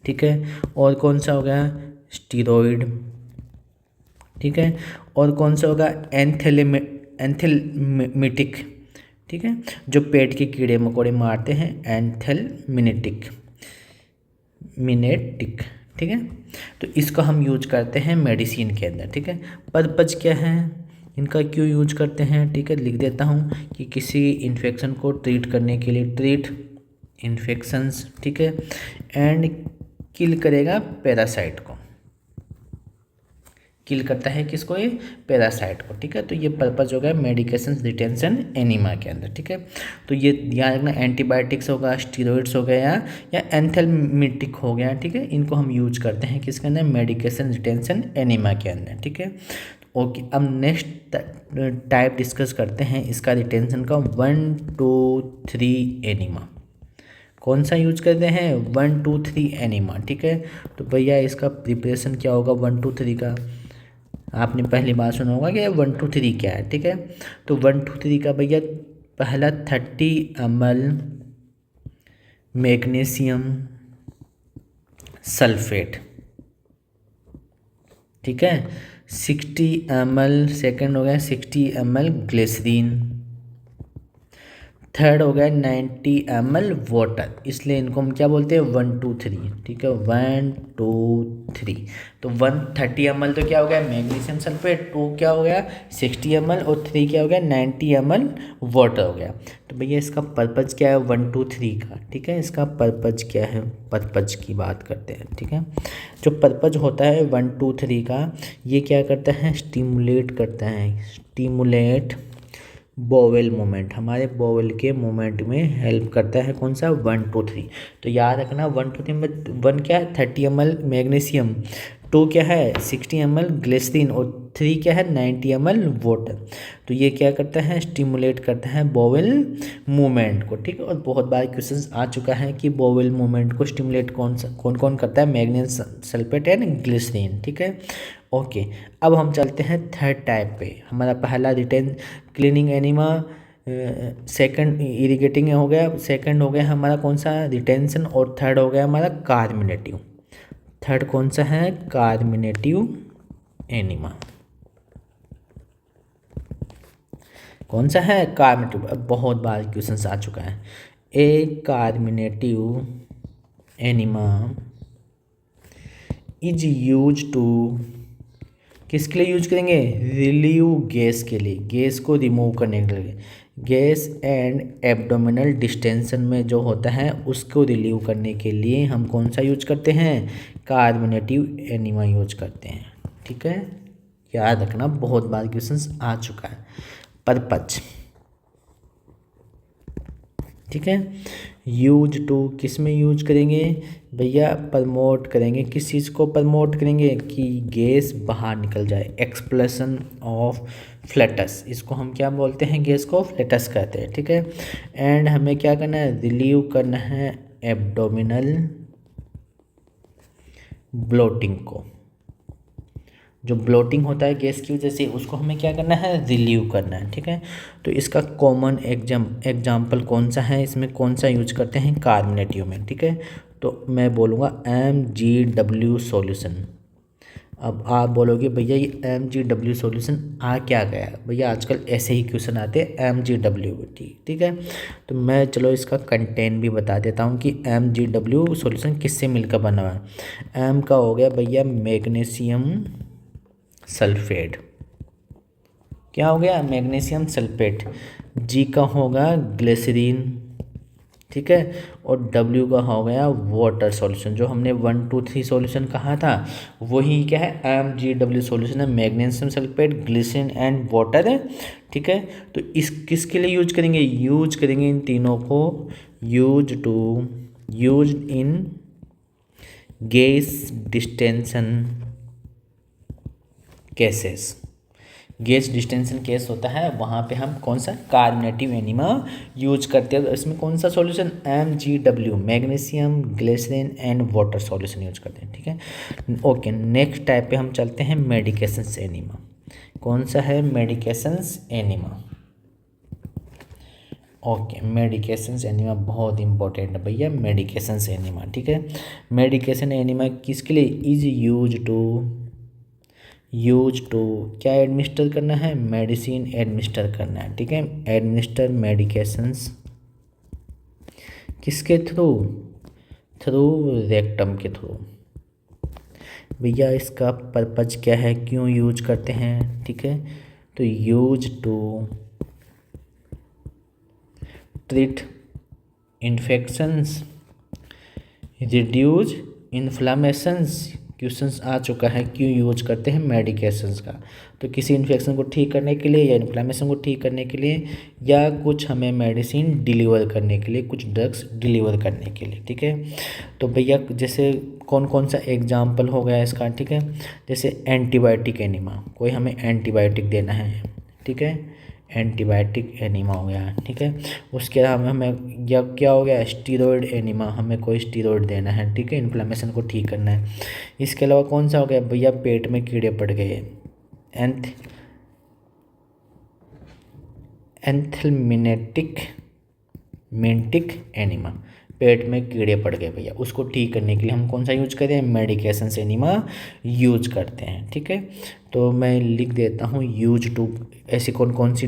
ठीक है, और कौन सा हो गया स्टीरॉइड, ठीक है, और कौन सा होगा एंथेलमिटिक, ठीक है, जो पेट के कीड़े मकोड़े मारते हैं, एंथेलमिनेटिक, ठीक है। तो इसको हम यूज करते हैं मेडिसिन के अंदर, ठीक है। पर्पज क्या है इनका, क्यों यूज करते हैं, ठीक है, लिख देता हूँ कि किसी इन्फेक्शन को ट्रीट करने के लिए, ट्रीट इन्फेक्शंस, ठीक है, एंड किल करेगा पैरासाइट को, किल करता है किसको, ये पैरासाइट को, ठीक है। तो ये पर्पज हो गया मेडिकेशन रिटेंशन एनीमा के अंदर, ठीक है। तो ये ध्यान रखना, एंटीबायोटिक्स होगा, स्टीरॉइड्स हो गया या एंथेलमिटिक हो गया, ठीक है, इनको हम यूज करते हैं किसके अंदर, मेडिकेशन रिटेंशन एनीमा के अंदर, ठीक है। ओके, अब नेक्स्ट टाइप डिस्कस करते हैं इसका रिटेंशन का, 1, 2, 3 एनीमा। कौन सा यूज करते हैं, 1, 2, 3 एनीमा, ठीक है। तो भैया इसका प्रिपरेशन क्या होगा 1, 2, 3 का, आपने पहली बार सुना होगा कि 1, 2, 3 क्या है, ठीक है। तो 1, 2, 3 का भैया पहला 30 ml मैग्नीशियम सल्फेट, ठीक है, 60 ml, सेकेंड हो गया 60 ml ग्लिसरीन, थर्ड हो गया 90 ml वाटर, इसलिए इनको हम क्या बोलते हैं 1, 2, 3, ठीक है, 1, 2, 3। तो 130 ml तो क्या हो गया मैग्नीशियम सल्फेट, 2 क्या हो गया 60 ml और 3 क्या हो गया 90 ml वाटर हो गया। तो भैया इसका पर्पज क्या है 1, 2, 3 का, ठीक है, इसका पर्पज क्या है, पर्पज की बात करते हैं, ठीक है। जो पर्पज होता है 1, 2, 3 का, ये क्या करता है, स्टिमुलेट करता है, स्टिमुलेट बोवेल मोमेंट, हमारे बोवेल के मोमेंट में हेल्प करता है, कौन सा 1, 2, 3। तो याद रखना 1, 2, 3 में 1 क्या है 30 ml मैग्नीशियम, 2 क्या है 60 ml ग्लिसरीन और 3 क्या है 90 ml वाटर। तो ये क्या करता है, स्टिमुलेट करता है बोवेल मूवमेंट को, ठीक है। और बहुत बार क्वेश्चन आ चुका है कि बोवेल मूवमेंट को स्टिमुलेट कौन कौन करता है, मैग्नीशियम सल्फेट एंड ग्लिसरीन, ठीक है। ओके, अब हम चलते हैं थर्ड टाइप पे। हमारा पहला retain cleaning enema, second irrigating हो गया, सेकंड हो गया हमारा कौन सा रिटेंशन, और थर्ड हो गया हमारा कार्मिनेटिव। थर्ड कौन सा है, कार्मिनेटिव एनीमा, कौन सा है कार्मिनेटिव। अब बहुत बार क्वेश्चन आ चुका है, a carminative enema is use to, किसके लिए यूज करेंगे, रिलीव गैस के लिए, गैस को रिमूव करने के लिए, गैस एंड एब्डोमिनल डिस्टेंशन में जो होता है उसको रिलीव करने के लिए हम कौन सा यूज करते हैं, कार्मिनेटिव एनीमा यूज करते हैं, ठीक है। याद रखना बहुत बार क्वेश्चन आ चुका है। पर्पज, ठीक है, यूज टू किस में यूज करेंगे भैया, प्रमोट करेंगे, किस चीज़ को प्रमोट करेंगे कि गैस बाहर निकल जाए, एक्सप्लेशन ऑफ फ्लैटस, इसको हम क्या बोलते हैं, गैस को फ्लैटस कहते हैं, ठीक है। एंड हमें क्या करना है, रिलीव करना है एब्डोमिनल ब्लोटिंग को, जो ब्लोटिंग होता है गैस की वजह से उसको हमें क्या करना है, रिलीव करना है, ठीक है। तो इसका कॉमन एग्जाम्पल कौन सा है, इसमें कौन सा यूज करते हैं, कार्मिनेटिव में, ठीक है। तो मैं बोलूँगा MgW सॉल्यूशन। अब आप बोलोगे भैया ये MgW सॉल्यूशन आ क्या गया, भैया आजकल ऐसे ही क्वेश्चन आते हैं MgW, ठीक है। तो मैं चलो इसका कंटेंट भी बता देता हूँ कि MgW सॉल्यूशन किससे मिलकर बना हुआ है। एम का हो गया भैया मैग्नीशियम सल्फेट, क्या हो गया मैग्नीशियम सल्फेट, जी का होगा ग्लिसरीन, ठीक है, और डब्ल्यू का हो गया वाटर सॉल्यूशन। जो हमने 1 2 3 सॉल्यूशन कहा था वही क्या है, MgW सॉल्यूशन है, magnesium sulphate, glycerine and water है, ठीक है। तो इस किसके लिए यूज करेंगे, यूज करेंगे इन तीनों को, use in gas distension cases. Gas distension case होता है, वहाँ पे हम कौन सा कार्बोनेटिव एनिमा यूज करते हैं। इसमें कौन सा solution, MgW magnesium, glycerine and water solution use करते हैं, ठीक है। ओके, नेक्स्ट टाइप पे हम चलते हैं, मेडिकेशंस एनिमा। कौन सा है, medications enema. Okay, medications enema बहुत इंपॉर्टेंट है भैया, मेडिकेशंस एनिमा, ठीक है। मेडिकेशन एनिमा किसके लिए, इज यूज टू क्या एडमिनिस्टर करना है, मेडिसिन एडमिनिस्टर करना है, ठीक है। एडमिनिस्टर मेडिकेशंस किसके थ्रू, रेक्टम के थ्रू। भैया इसका पर्पज क्या है, क्यों यूज करते हैं, ठीक है। तो use to treat infections, reduce inflammations. Questions आ चुका है, क्यों यूज करते हैं मेडिकेशंस का, तो किसी इन्फेक्शन को ठीक करने के लिए या इन्फ्लामेशन को ठीक करने के लिए, या कुछ हमें मेडिसिन डिलीवर करने के लिए, कुछ ड्रग्स डिलीवर करने के लिए, ठीक है। तो भैया जैसे कौन कौन सा एग्जाम्पल हो गया इसका, ठीक है। जैसे एंटीबायोटिक एनिमा, कोई हमें एंटीबायोटिक देना है, ठीक है, एंटीबायोटिक एनिमा हो गया, ठीक है। उसके अलावा हमें या क्या हो गया, स्टीरॉयड एनिमा, हमें कोई स्टीरॉयड देना है, ठीक है, इन्फ्लेमेशन को ठीक करना है। इसके अलावा कौन सा हो गया भैया, पेट में कीड़े पड़ गए, एंथेल्मिनेटिक मेंटिक एनिमा, पेट में कीड़े पड़ गए भैया, उसको ठीक करने के लिए हम कौन सा यूज करते हैं, मेडिकेशन एनिमा यूज करते हैं, ठीक है। तो मैं लिख देता हूँ यूज टू, ऐसी कौन कौन सी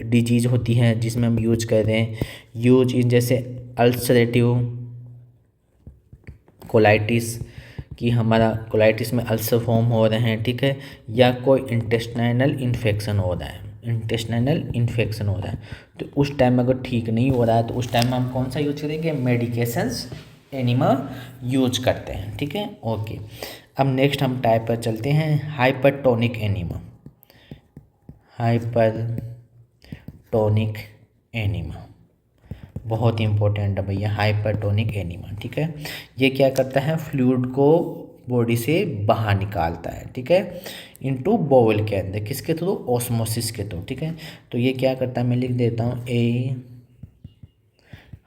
डिजीज होती हैं जिसमें हम यूज कर रहे हैं, यूज इन जैसे अल्सरेटिव कोलाइटिस, कि हमारा कोलाइटिस में अल्सर फॉर्म हो रहे हैं, ठीक है, या कोई इंटेस्टाइनल इन्फेक्शन हो रहा है, इंटेस्टाइनल इन्फेक्शन हो रहा है, तो उस टाइम में अगर ठीक नहीं हो रहा है तो उस टाइम में हम कौन सा यूज करेंगे, मेडिकेशंस एनिमा यूज करते हैं, ठीक है। ओके, अब नेक्स्ट हम टाइप पर चलते हैं, हाइपरटोनिक एनिमा। हाइपरटोनिक एनिमा बहुत इंपॉर्टेंट है भैया, हाइपरटोनिक एनीमा, ठीक है। ये क्या करता है, फ्लूइड को बॉडी से बाहर निकालता है, ठीक है, इनटू बाउल के अंदर, किसके थ्रू, ऑस्मोसिस के थ्रू, ठीक है। तो ये क्या करता है, मैं लिख देता हूँ, ए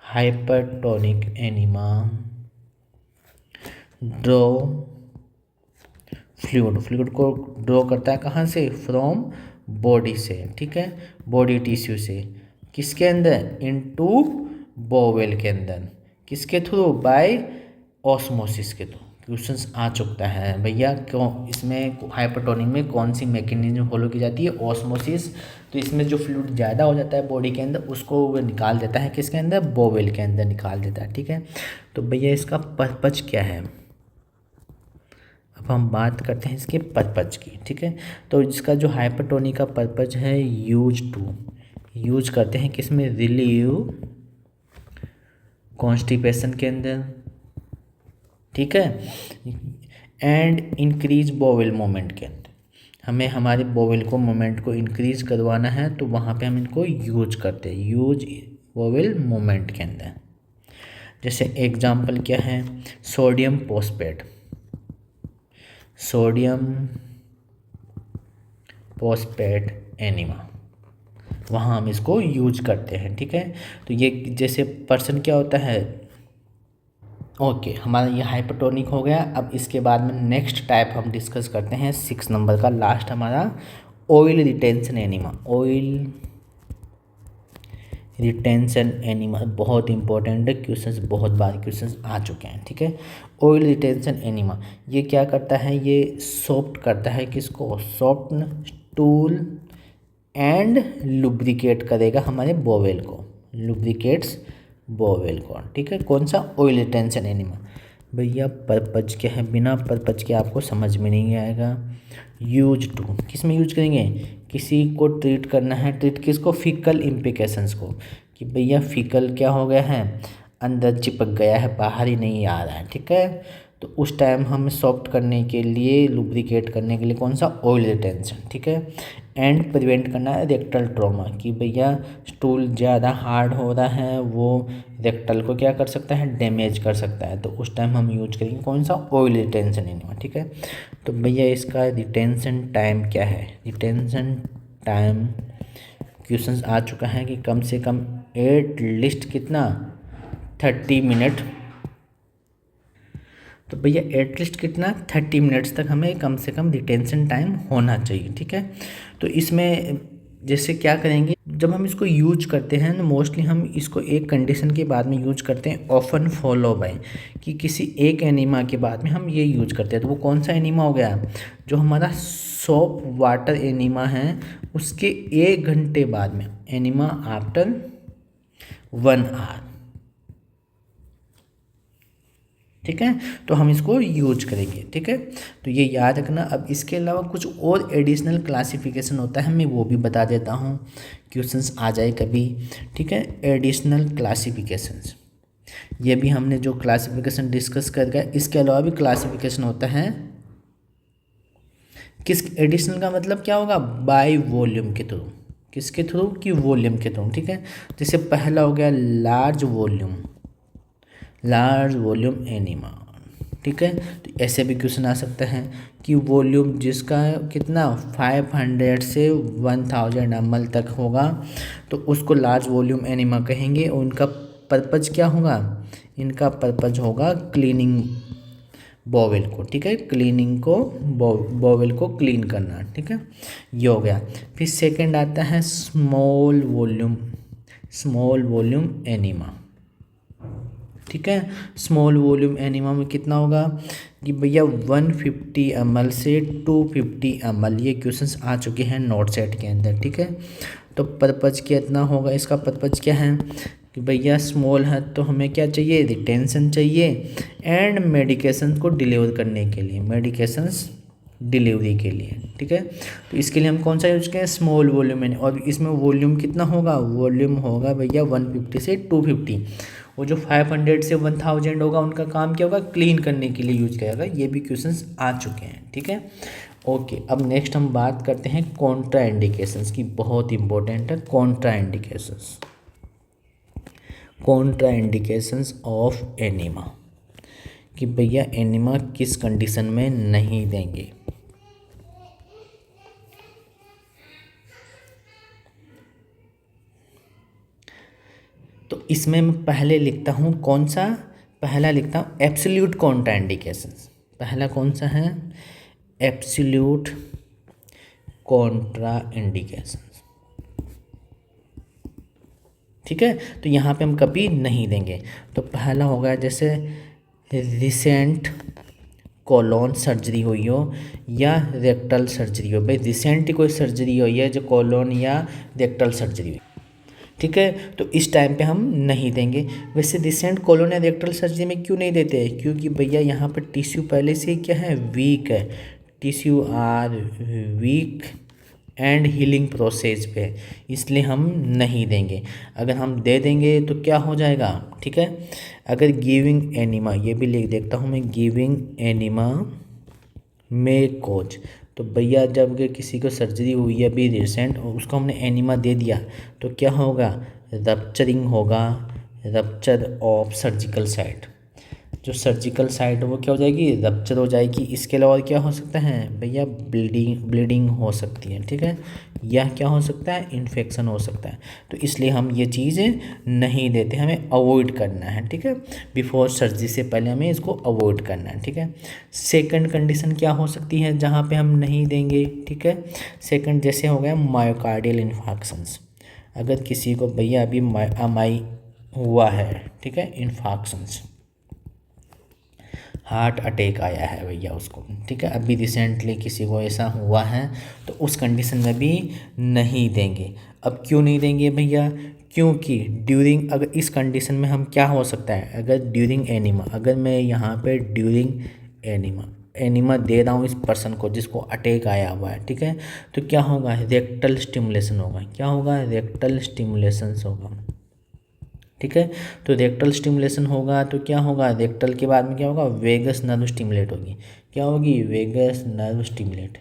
हाइपरटोनिक एनीमा ड्रॉ फ्लूइड को ड्रॉ करता है कहाँ से, फ्रॉम बॉडी से, ठीक है, बॉडी टिश्यू से, किसके अंदर, इनटू बोवेल के अंदर, किसके थ्रू, बाय ऑस्मोसिस के थ्रू। क्वेश्चंस आ चुका है भैया, क्यों इसमें हाइपरटोनिक में कौन सी मैकेनिज्म फॉलो की जाती है, ऑस्मोसिस। तो इसमें जो फ्लूइड ज़्यादा हो जाता है बॉडी के अंदर उसको वो निकाल देता है, किसके अंदर, बोवेल के अंदर निकाल देता है, ठीक है। तो भैया इसका पर्पज क्या है, अब हम बात करते हैं इसके पर्पज की, ठीक है। तो इसका जो हाइपरटोनिक का पर्पज है, यूज करते हैं किसमें, रिलीव कॉन्स्टिपेशन के अंदर, ठीक है, एंड इंक्रीज बोवेल मोमेंट के अंदर, हमें हमारे बोवेल को मोमेंट को इंक्रीज करवाना है तो वहाँ पे हम इनको यूज करते हैं, यूज बोवेल मोमेंट के अंदर। जैसे एग्जांपल क्या है, सोडियम फॉस्फेट एनीमा, वहाँ हम इसको यूज करते हैं, ठीक है। तो ये जैसे पर्सन क्या होता है, ओके, हमारा ये हाइपरटोनिक हो गया। अब इसके बाद में नेक्स्ट टाइप हम डिस्कस करते हैं 6 नंबर का, लास्ट हमारा oil retention enema. Oil retention enema बहुत इंपॉर्टेंट है, क्वेश्चंस बहुत बार क्वेश्चंस आ चुके हैं, ठीक है। ऑयल रिटेंशन एनीमा ये क्या करता है, ये सॉफ्ट करता है, किसको, सॉफ्ट स्टूल एंड लुब्रिकेट करेगा हमारे बोवेल को, लुब्रिकेट्स बोवेल को, ठीक है। कौन सा, ऑयल रिटेंशन एनीमा। भैया पर्पज क्या है, बिना पर्पज के आपको समझ में नहीं आएगा। यूज टू किस में यूज करेंगे, किसी को ट्रीट करना है, ट्रीट किसको, फीकल इम्प्लिकेशंस को, कि भैया फीकल क्या हो गया है, अंदर चिपक गया है, बाहर ही नहीं आ रहा है, ठीक है। तो उस टाइम हम सॉफ्ट करने के लिए, लुब्रिकेट करने के लिए कौन सा, ऑयल रिटेंशन, ठीक है। एंड प्रिवेंट करना है रेक्टल ट्रॉमा, कि भैया स्टूल ज़्यादा हार्ड हो रहा है, वो रेक्टल को क्या कर सकता है, डैमेज कर सकता है, तो उस टाइम हम यूज करेंगे कौन सा, ऑयल रिटेंशन एनिमा, ठीक है। तो भैया इसका रिटेंशन टाइम क्या है, रिटेंशन टाइम क्वेश्चंस आ चुका है कि कम से कम एट लिस्ट कितना, 30 मिनट। तो भैया एटलीस्ट कितना, 30 मिनट्स तक हमें कम से कम रिटेंशन टाइम होना चाहिए, ठीक है। तो इसमें जैसे क्या करेंगे, जब हम इसको यूज करते हैं ना, मोस्टली हम इसको एक कंडीशन के बाद में यूज करते हैं, ऑफन फॉलो बाय, कि किसी एक एनिमा के बाद में हम ये यूज करते हैं। तो वो कौन सा एनिमा हो गया, जो हमारा सॉप वाटर एनिमा है, उसके 1 घंटे बाद में, एनिमा आफ्टर 1 आवर, ठीक है। तो हम इसको यूज करेंगे, ठीक है। तो ये याद रखना। अब इसके अलावा कुछ और एडिशनल क्लासिफिकेशन होता है, मैं वो भी बता देता हूँ, क्वेश्चंस आ जाए कभी, ठीक है। एडिशनल क्लासिफिकेशंस, ये भी हमने जो क्लासिफिकेशन डिस्कस कर गए, इसके अलावा भी क्लासिफिकेशन होता है। किस एडिशनल का मतलब क्या होगा, बाय वॉल्यूम के थ्रू, किसके थ्रू, कि वॉल्यूम के थ्रू, ठीक है। जैसे पहला हो गया large volume, large volume enema, ठीक है। तो ऐसे भी क्वेश्चन आ सकता है कि वॉल्यूम जिसका कितना 500 से 1000 ml तक होगा, तो उसको लार्ज वॉल्यूम एनिमा कहेंगे। और उनका पर्पज क्या होगा, इनका पर्पज होगा क्लीनिंग बोवेल को, ठीक है, क्लीनिंग को, बोवेल को क्लीन करना, ठीक है। ये हो गया। फिर सेकंड आता है small volume, small volume enema, ठीक है। स्मॉल वॉल्यूम एनिमा में कितना होगा कि भैया 150 ml से 250 ml, ये क्वेश्चंस आ चुके हैं नोट सेट के अंदर, ठीक है। तो पर्पज कितना होगा, इसका पर्पज क्या है कि भैया स्मॉल है तो हमें क्या चाहिए, रिटेंशन चाहिए, एंड मेडिकेशन को डिलीवर करने के लिए, मेडिकेशंस डिलीवरी के लिए, ठीक है। तो इसके लिए हम कौन सा यूज करें, स्मॉल वॉल्यूम। और इसमें वॉल्यूम कितना होगा, वॉल्यूम होगा भैया 150 से 250। वो जो 500 से 1000 होगा, उनका काम क्या होगा, क्लीन करने के लिए यूज करेगा। ये भी क्वेश्चंस आ चुके हैं, ठीक है। ओके, अब नेक्स्ट हम बात करते हैं कॉन्ट्रा इंडिकेशंस की, बहुत इंपॉर्टेंट है contraindications, contraindications of enema, कि भैया एनिमा किस कंडीशन में नहीं देंगे। तो इसमें मैं पहले लिखता हूँ कौन सा, पहला लिखता हूँ एब्सोल्यूट कॉन्ट्रा इंडिकेशंस। पहला कौन सा है, एब्सोल्यूट कॉन्ट्रा इंडिकेशंस, ठीक है। तो यहाँ पे हम कभी नहीं देंगे। तो पहला होगा जैसे रिसेंट कोलोन सर्जरी हुई हो या रेक्टल सर्जरी हो, भाई रिसेंट कोई सर्जरी हुई है जो कोलोन या रेक्टल सर्जरी हुई, ठीक है। तो इस टाइम पे हम नहीं देंगे। वैसे रिसेंट कोलोन या रेक्टल सर्जरी में क्यों नहीं देते हैं, क्योंकि भैया यहाँ पर टिश्यू पहले से क्या है, वीक है, tissue are weak and healing process पे, इसलिए हम नहीं देंगे। अगर हम दे देंगे तो क्या हो जाएगा, ठीक है। अगर गिविंग एनिमा, ये भी लिख देखता हूँ मैं, गिविंग एनिमा में कोच, तो भैया जब किसी को सर्जरी हुई है अभी रिसेंट और उसको हमने एनिमा दे दिया, तो क्या होगा, रप्चरिंग होगा, रप्चर ऑफ सर्जिकल साइट, जो सर्जिकल साइट वो क्या हो जाएगी, रप्चर हो जाएगी। इसके अलावा और क्या हो सकता है भैया, ब्लीडिंग हो सकती है, ठीक है, या क्या हो सकता है, इन्फेक्शन हो सकता है। तो इसलिए हम ये चीज़ें नहीं देते, हमें अवॉइड करना है, ठीक है। बिफोर सर्जरी से पहले हमें इसको अवॉइड करना है, ठीक है। सेकंड कंडीशन क्या हो सकती है जहाँ पे हम नहीं देंगे, ठीक है। सेकंड जैसे हो गया मायोकार्डियल इन्फार्क्शंस, अगर किसी को भैया अभी माई हुआ है, ठीक है, इन्फार्क्शंस, हार्ट अटैक आया है भैया उसको, ठीक है, अभी रिसेंटली किसी को ऐसा हुआ है, तो उस कंडीशन में भी नहीं देंगे। अब क्यों नहीं देंगे भैया, क्योंकि ड्यूरिंग, अगर इस कंडीशन में हम क्या हो सकता है, अगर ड्यूरिंग एनिमा, अगर मैं यहाँ पे ड्यूरिंग एनिमा दे रहा हूँ इस पर्सन को जिसको अटैक आया हुआ है, ठीक है, तो क्या होगा, रेक्टल स्टिमुलेशन होगा। क्या होगा, रेक्टल स्टिमुलेशन होगा, ठीक है। तो रेक्टल स्टिमुलेशन होगा तो क्या होगा, रेक्टल के बाद में क्या होगा, वेगस नर्व स्टिमुलेट होगी। क्या होगी, वेगस नर्व स्टिमुलेट।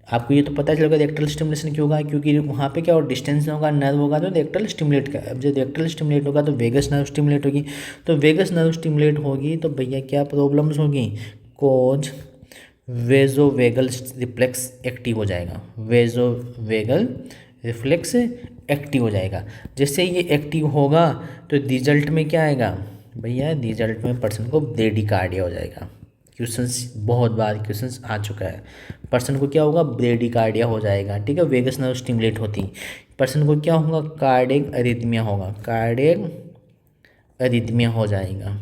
आपको ये तो पता चलेगा रेक्टल स्टिमुलेशन क्यों होगा, क्योंकि वहाँ पे क्या होगा, डिस्टेंस होगा, नर्व होगा तो रेक्टल स्टिमुलेट का, अब जब रेक्टल स्टिमुलेट होगा तो वेगस नर्व स्टिमुलेट होगी। तो वेगस नर्व स्टिमुलेट होगी तो भैया क्या प्रॉब्लम्स होगी, कोज वेजोवेगल रिफ्लेक्स एक्टिव हो जाएगा, वेजोवेगल रिफ्लेक्स एक्टिव हो जाएगा। जैसे ये एक्टिव होगा तो रिजल्ट में क्या आएगा भैया, रिजल्ट में पर्सन को ब्रेडिकार्डिया हो जाएगा। क्वेश्चंस बहुत बार क्वेश्चंस आ चुका है, पर्सन को क्या होगा, ब्रेडिकार्डिया हो जाएगा, ठीक है। वेगस नर्व स्टिमुलेट होती, पर्सन को क्या होगा, कार्डियक अरिथमिया होगा, कार्डियक अरिथमिया हो जाएगा,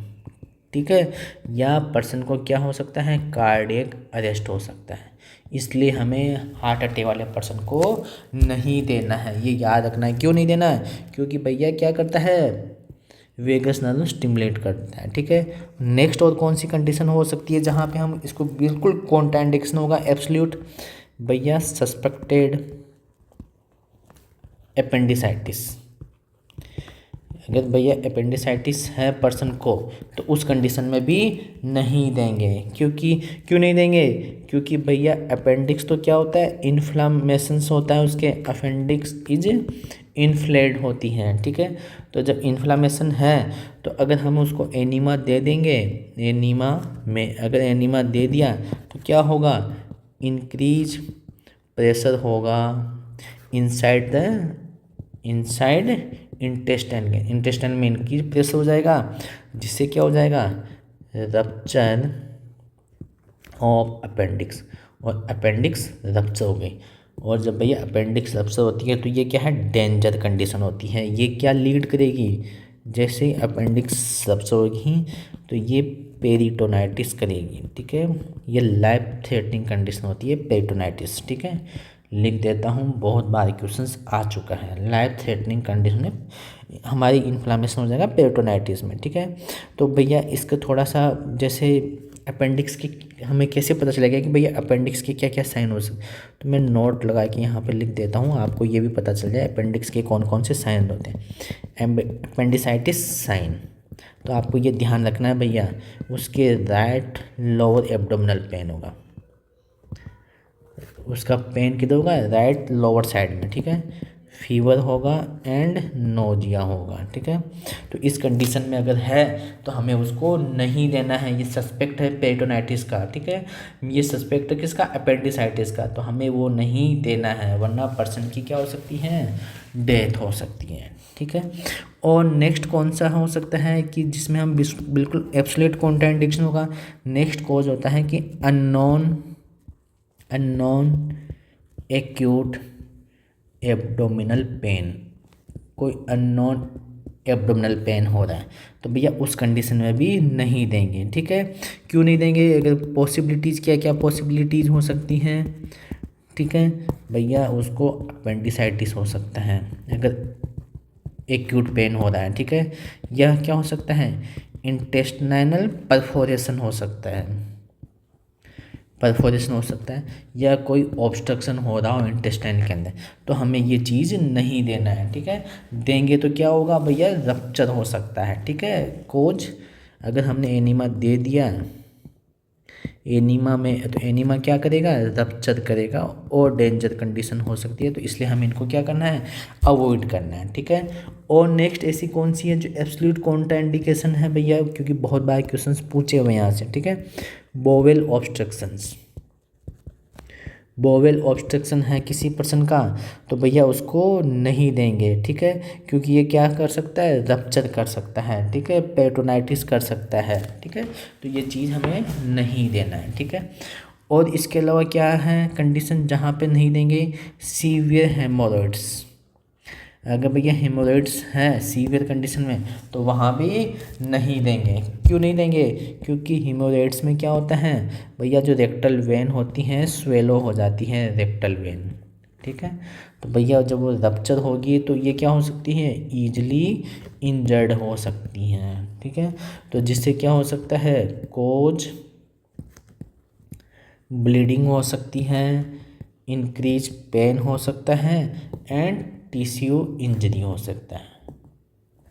ठीक है। या पर्सन को क्या हो सकता है, कार्डियक अरेस्ट हो सकता है। इसलिए हमें हार्ट अटैक वाले पर्सन को नहीं देना है, ये याद रखना है। क्यों नहीं देना है, क्योंकि भैया क्या करता है, वेगस नर्व स्टिमुलेट करता है, ठीक है। नेक्स्ट और कौन सी कंडीशन हो सकती है जहाँ पे हम इसको बिल्कुल कॉन्ट्राइंडिकेशन होगा, एब्सोल्यूट, भैया सस्पेक्टेड अपेंडिसाइटिस। अगर भैया अपेंडिसाइटिस है पर्सन को तो उस कंडीशन में भी नहीं देंगे। क्योंकि क्यों नहीं देंगे, क्योंकि भैया अपेंडिक्स तो क्या होता है, इन्फ्लामेशंस होता है उसके, अपेंडिक्स इज इन्फ्लेड होती हैं, ठीक है। तो जब इन्फ्लामेशन है तो अगर हम उसको एनीमा दे देंगे, एनीमा में अगर एनीमा दे दिया तो क्या होगा, इंक्रीज प्रेशर होगा इनसाइड इंटेस्टाइन में इंक्रीज प्रेशर हो जाएगा, जिससे क्या हो जाएगा, रप्चर ऑफ अपेंडिक्स, और अपेंडिक्स रप्चर हो गई। और जब भैया अपेंडिक्स रप्चर होती है तो ये क्या है, डेंजर कंडीशन होती है। ये क्या लीड करेगी, जैसे अपेंडिक्स रप्चर होगी तो ये पेरिटोनाइटिस करेगी, ठीक है। ये लाइफ थ्रेटनिंग कंडीशन होती है पेरिटोनाइटिस, ठीक है। लिख देता हूँ, बहुत बार क्वेश्चंस आ चुका है, लाइफ थ्रेटनिंग कंडीशन में हमारी इन्फ्लामेशन हो जाएगा पेरिटोनाइटिस में, ठीक है। तो भैया इसका थोड़ा सा, जैसे अपेंडिक्स की हमें कैसे पता चलेगा कि भैया अपेंडिक्स के क्या क्या साइन हो सकते, तो मैं नोट लगा के यहाँ पे लिख देता हूँ, आपको ये भी पता चल जाए अपेंडिक्स के कौन कौन से साइन होते हैं। अपेंडिसाइटिस साइन, तो आपको ये ध्यान रखना है भैया, उसके राइट लोअर एब्डोमिनल पेन होगा, उसका पेन किधर होगा, राइट लोअर साइड में, ठीक है। फीवर होगा एंड नोजिया होगा, ठीक है। तो इस कंडीशन में अगर है तो हमें उसको नहीं देना है। ये सस्पेक्ट है पेरिटोनाइटिस का, ठीक है, ये सस्पेक्ट है किसका, अपेंडिसाइटिस का, तो हमें वो नहीं देना है, वरना पर्सन की क्या हो सकती है, डेथ हो सकती है, ठीक है। और नेक्स्ट कौन सा हो सकता है कि जिसमें हम बिल्कुल एब्सोल्यूट कॉन्ट्राइंडिकेशन होगा। नेक्स्ट कॉज होता है कि अननोन एक्यूट एब्डोमिनल पेन, कोई अननोन एब्डोमिनल पेन हो रहा है तो भैया उस कंडीशन में भी नहीं देंगे, ठीक है। क्यों नहीं देंगे, अगर पॉसिबिलिटीज़ क्या क्या पॉसिबिलिटीज़ हो सकती हैं, ठीक है भैया, उसको अपेंडिसाइटिस हो सकता है अगर एक्यूट पेन हो रहा है, ठीक है। यह क्या हो सकता है, इंटेस्टाइनल परफोरेशन हो सकता है, परफोरेशन हो सकता है, या कोई ऑब्स्ट्रक्शन हो रहा हो इंटेस्टाइन के अंदर, तो हमें ये चीज़ नहीं देना है, ठीक है। देंगे तो क्या होगा भैया, रप्चर हो सकता है, ठीक है। कोज अगर हमने एनीमा दे दिया एनीमा में, तो एनीमा क्या करेगा, रप्चर करेगा और डेंजर कंडीशन हो सकती है, तो इसलिए हमें इनको क्या करना है, अवॉइड करना है, ठीक है। और नेक्स्ट ऐसी कौन सी है जो एब्सोल्यूट कॉन्ट्राइंडिकेशन है भैया, क्योंकि बहुत बार क्वेश्चंस पूछे हुए यहाँ से, ठीक है। बोवेल ऑब्स्ट्रक्शंस, बोवेल ऑब्स्ट्रक्शन है किसी पर्सन का तो भैया उसको नहीं देंगे, ठीक है, क्योंकि ये क्या कर सकता है, रप्चर कर सकता है, ठीक है, पेरिटोनाइटिस कर सकता है, ठीक है। तो ये चीज़ हमें नहीं देना है, ठीक है। और इसके अलावा क्या है कंडीशन जहाँ पे नहीं देंगे, सीवियर हेमोरॉइड्स, अगर भैया हेमोरॉइड्स हैं सीवियर कंडीशन में तो वहाँ भी नहीं देंगे। क्यों नहीं देंगे, क्योंकि हेमोरॉइड्स में क्या होता है भैया, जो रेक्टल वेन होती हैं स्वेलो हो जाती हैं रेक्टल वेन, ठीक है। तो भैया जब वो रप्चर होगी तो ये क्या हो सकती है, ईजिली इंजर्ड हो सकती हैं, ठीक है। तो जिससे क्या हो सकता है, कोज ब्लीडिंग हो सकती है, इंक्रीज पेन हो सकता है एंड टिश्यू इंजरी हो सकता है,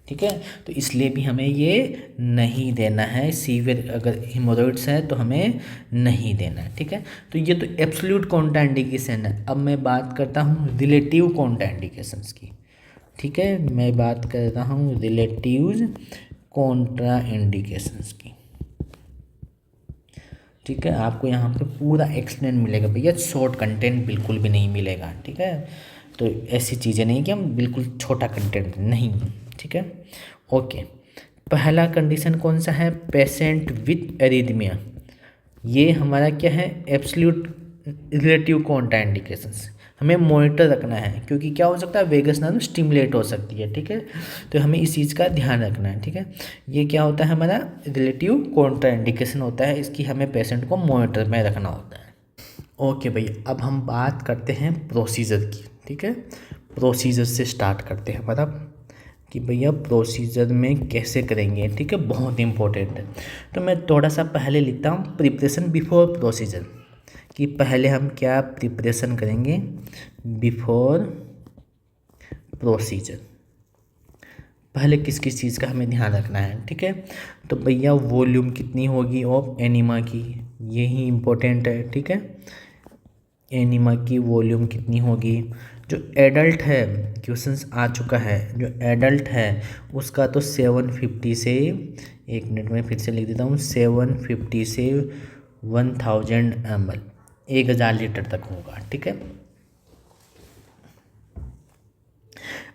ठीक है। तो इसलिए भी हमें ये नहीं देना है, सीवियर अगर हिमोरॉइड्स है तो हमें नहीं देना है, ठीक है। तो ये तो एब्सोल्यूट कॉन्ट्राइंडिकेशन है। अब मैं बात करता हूँ रिलेटिव कॉन्ट्राइंडिकेशंस की, ठीक है। मैं बात कर रहा हूँ रिलेटिव कॉन्ट्राइंडिकेशंस की, ठीक है। आपको यहाँ पे पूरा एक्सप्लेन मिलेगा भैया, शॉर्ट कंटेंट बिल्कुल भी नहीं मिलेगा, ठीक है। तो ऐसी चीज़ें नहीं कि हम बिल्कुल छोटा कंटेंट नहीं, ठीक है। ओके, पहला कंडीशन कौन सा है, पेशेंट विथ एरिथमिया। ये हमारा क्या है, एब्सोल्यूट रिलेटिव कॉन्ट्राइंडिकेशंस। हमें मॉनिटर रखना है क्योंकि क्या हो सकता है, वेगस नर्व स्टिमुलेट हो सकती है, ठीक है। तो हमें इस चीज़ का ध्यान रखना है, ठीक है। ये क्या होता है, हमारा रिलेटिव कॉन्ट्राइंडिकेशन होता है, इसकी हमें पेशेंट को मॉनिटर में रखना होता है। ओके भैया, अब हम बात करते हैं प्रोसीजर की, ठीक है। प्रोसीजर से स्टार्ट करते हैं, मतलब कि भैया प्रोसीजर में कैसे करेंगे, ठीक है, बहुत इंपॉर्टेंट है। तो मैं थोड़ा सा पहले लिखता हूँ प्रिपरेशन बिफोर प्रोसीजर, कि पहले हम क्या प्रिपरेशन करेंगे बिफोर प्रोसीजर। पहले किस किस चीज़ का हमें ध्यान रखना है, ठीक है। तो भैया वॉल्यूम कितनी होगी ऑफ एनीमा की, यही इम्पोर्टेंट है, ठीक है। एनीमा की वॉल्यूम कितनी होगी। जो एडल्ट है, क्वेश्चंस आ चुका है, जो एडल्ट है उसका तो 750 से, एक मिनट में फिर से लिख देता हूँ, 750 से 1000 ml, 1000 लीटर तक होगा, ठीक है।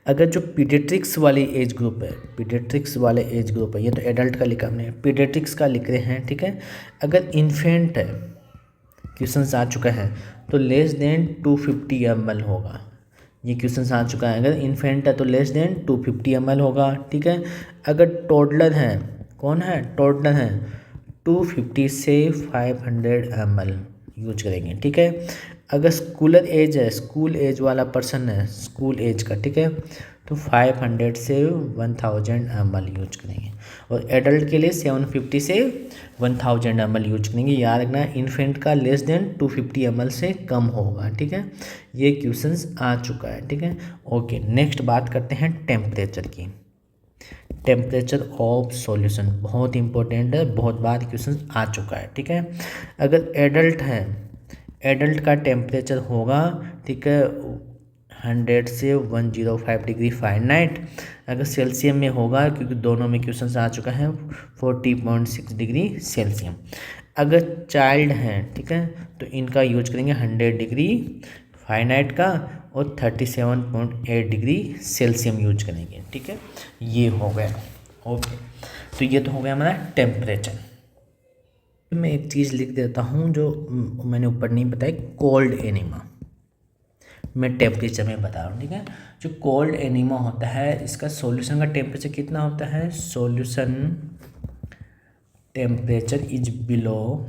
अगर जो पीडियाट्रिक्स वाली एज ग्रुप है, पीडियाट्रिक्स वाले एज ग्रुप है, ये तो एडल्ट का लिखा हमने, पीडियाट्रिक्स का लिख रहे हैं, ठीक है। अगर इन्फेंट है, क्वेश्चंस आ चुका है, तो लेस देन 250 ml होगा। ये क्वेश्चंस आ चुका है, अगर इन्फेंट है तो लेस देन 250 ml होगा, ठीक है। अगर टोडलर है, कौन है, टोडलर है, 250 से 500 ml यूज करेंगे, ठीक है। अगर स्कूलर एज है, स्कूल एज वाला पर्सन है, स्कूल एज का, ठीक है, तो 500 से 1000 ml यूज करेंगे। और एडल्ट के लिए 750 से 1000 ml यूज करेंगे। याद रखना इन्फेंट का लेस देन 250 ml से कम होगा, ठीक है। ये क्वेश्चंस आ चुका है, ठीक है। ओके, नेक्स्ट बात करते हैं टेम्परेचर की। टेम्परेचर ऑफ सॉल्यूशन बहुत इंपॉर्टेंट है, बहुत बार क्वेश्चन आ चुका है, ठीक है। अगर एडल्ट है, एडल्ट का टेम्परेचर होगा, ठीक है, 100 से 105 डिग्री फ़ारेनहाइट। अगर सेल्सियम में होगा, क्योंकि दोनों में क्वेश्चन आ चुका है, 40.6 डिग्री सेल्सियम। अगर चाइल्ड हैं, ठीक है, तो इनका यूज करेंगे 100 डिग्री फ़ारेनहाइट का और 37.8 डिग्री सेल्सियम यूज करेंगे, ठीक है। ये हो गया, ओके। तो ये तो हो गया हमारा टेम्परेचर। मैं एक चीज़ लिख देता हूँ जो मैंने ऊपर नहीं बताई, कोल्ड एनीमा। मैं टेम्परेचर में बता रहा हूँ, ठीक है। जो कोल्ड एनीमा होता है, इसका सॉल्यूशन का टेम्परेचर कितना होता है, solution temperature is below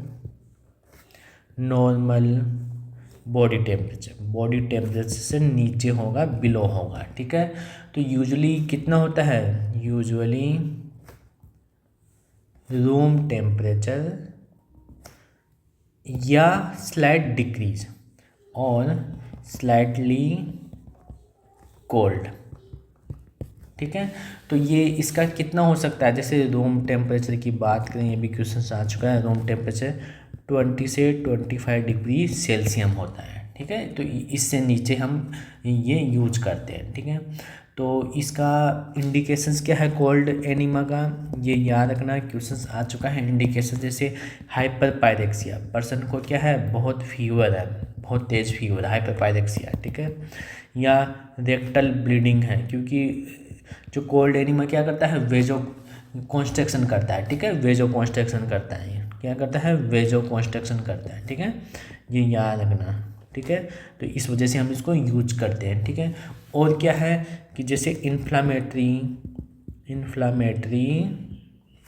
normal body temperature. Body temperature से नीचे होगा, बिलो होगा, ठीक है। तो यूजुअली कितना होता है, यूजुअली रूम टेम्परेचर या स्लाइट डिक्रीज और स्लाइटली कोल्ड, ठीक है। तो ये इसका कितना हो सकता है, जैसे रूम टेम्परेचर की बात करें, ये भी क्वेश्चन आ चुका है। रूम टेम्परेचर 20 से 25 डिग्री सेल्सियम होता है, ठीक है। तो इससे नीचे हम ये यूज करते हैं, ठीक है। तो इसका इंडिकेशंस क्या है कोल्ड एनीमा का, ये याद रखना, क्वेश्चंस आ चुका है। इंडिकेशन जैसे हाइपरपायरेक्सिया, पर्सन को क्या है, बहुत फीवर है, बहुत तेज़ फीवर, हाइपरपायरेक्सिया, ठीक है। या रेक्टल ब्लीडिंग है, क्योंकि जो कोल्ड एनीमा क्या करता है, वेजो कॉन्स्ट्रक्शन करता है, ठीक है, वेजो कॉन्स्ट्रक्शन करता है। ये क्या करता है, वेजो कॉन्स्ट्रक्शन करता है, ठीक है। ये याद रखना, ठीक है। तो इस वजह से हम इसको यूज करते हैं, ठीक है। और क्या है कि जैसे inflammatory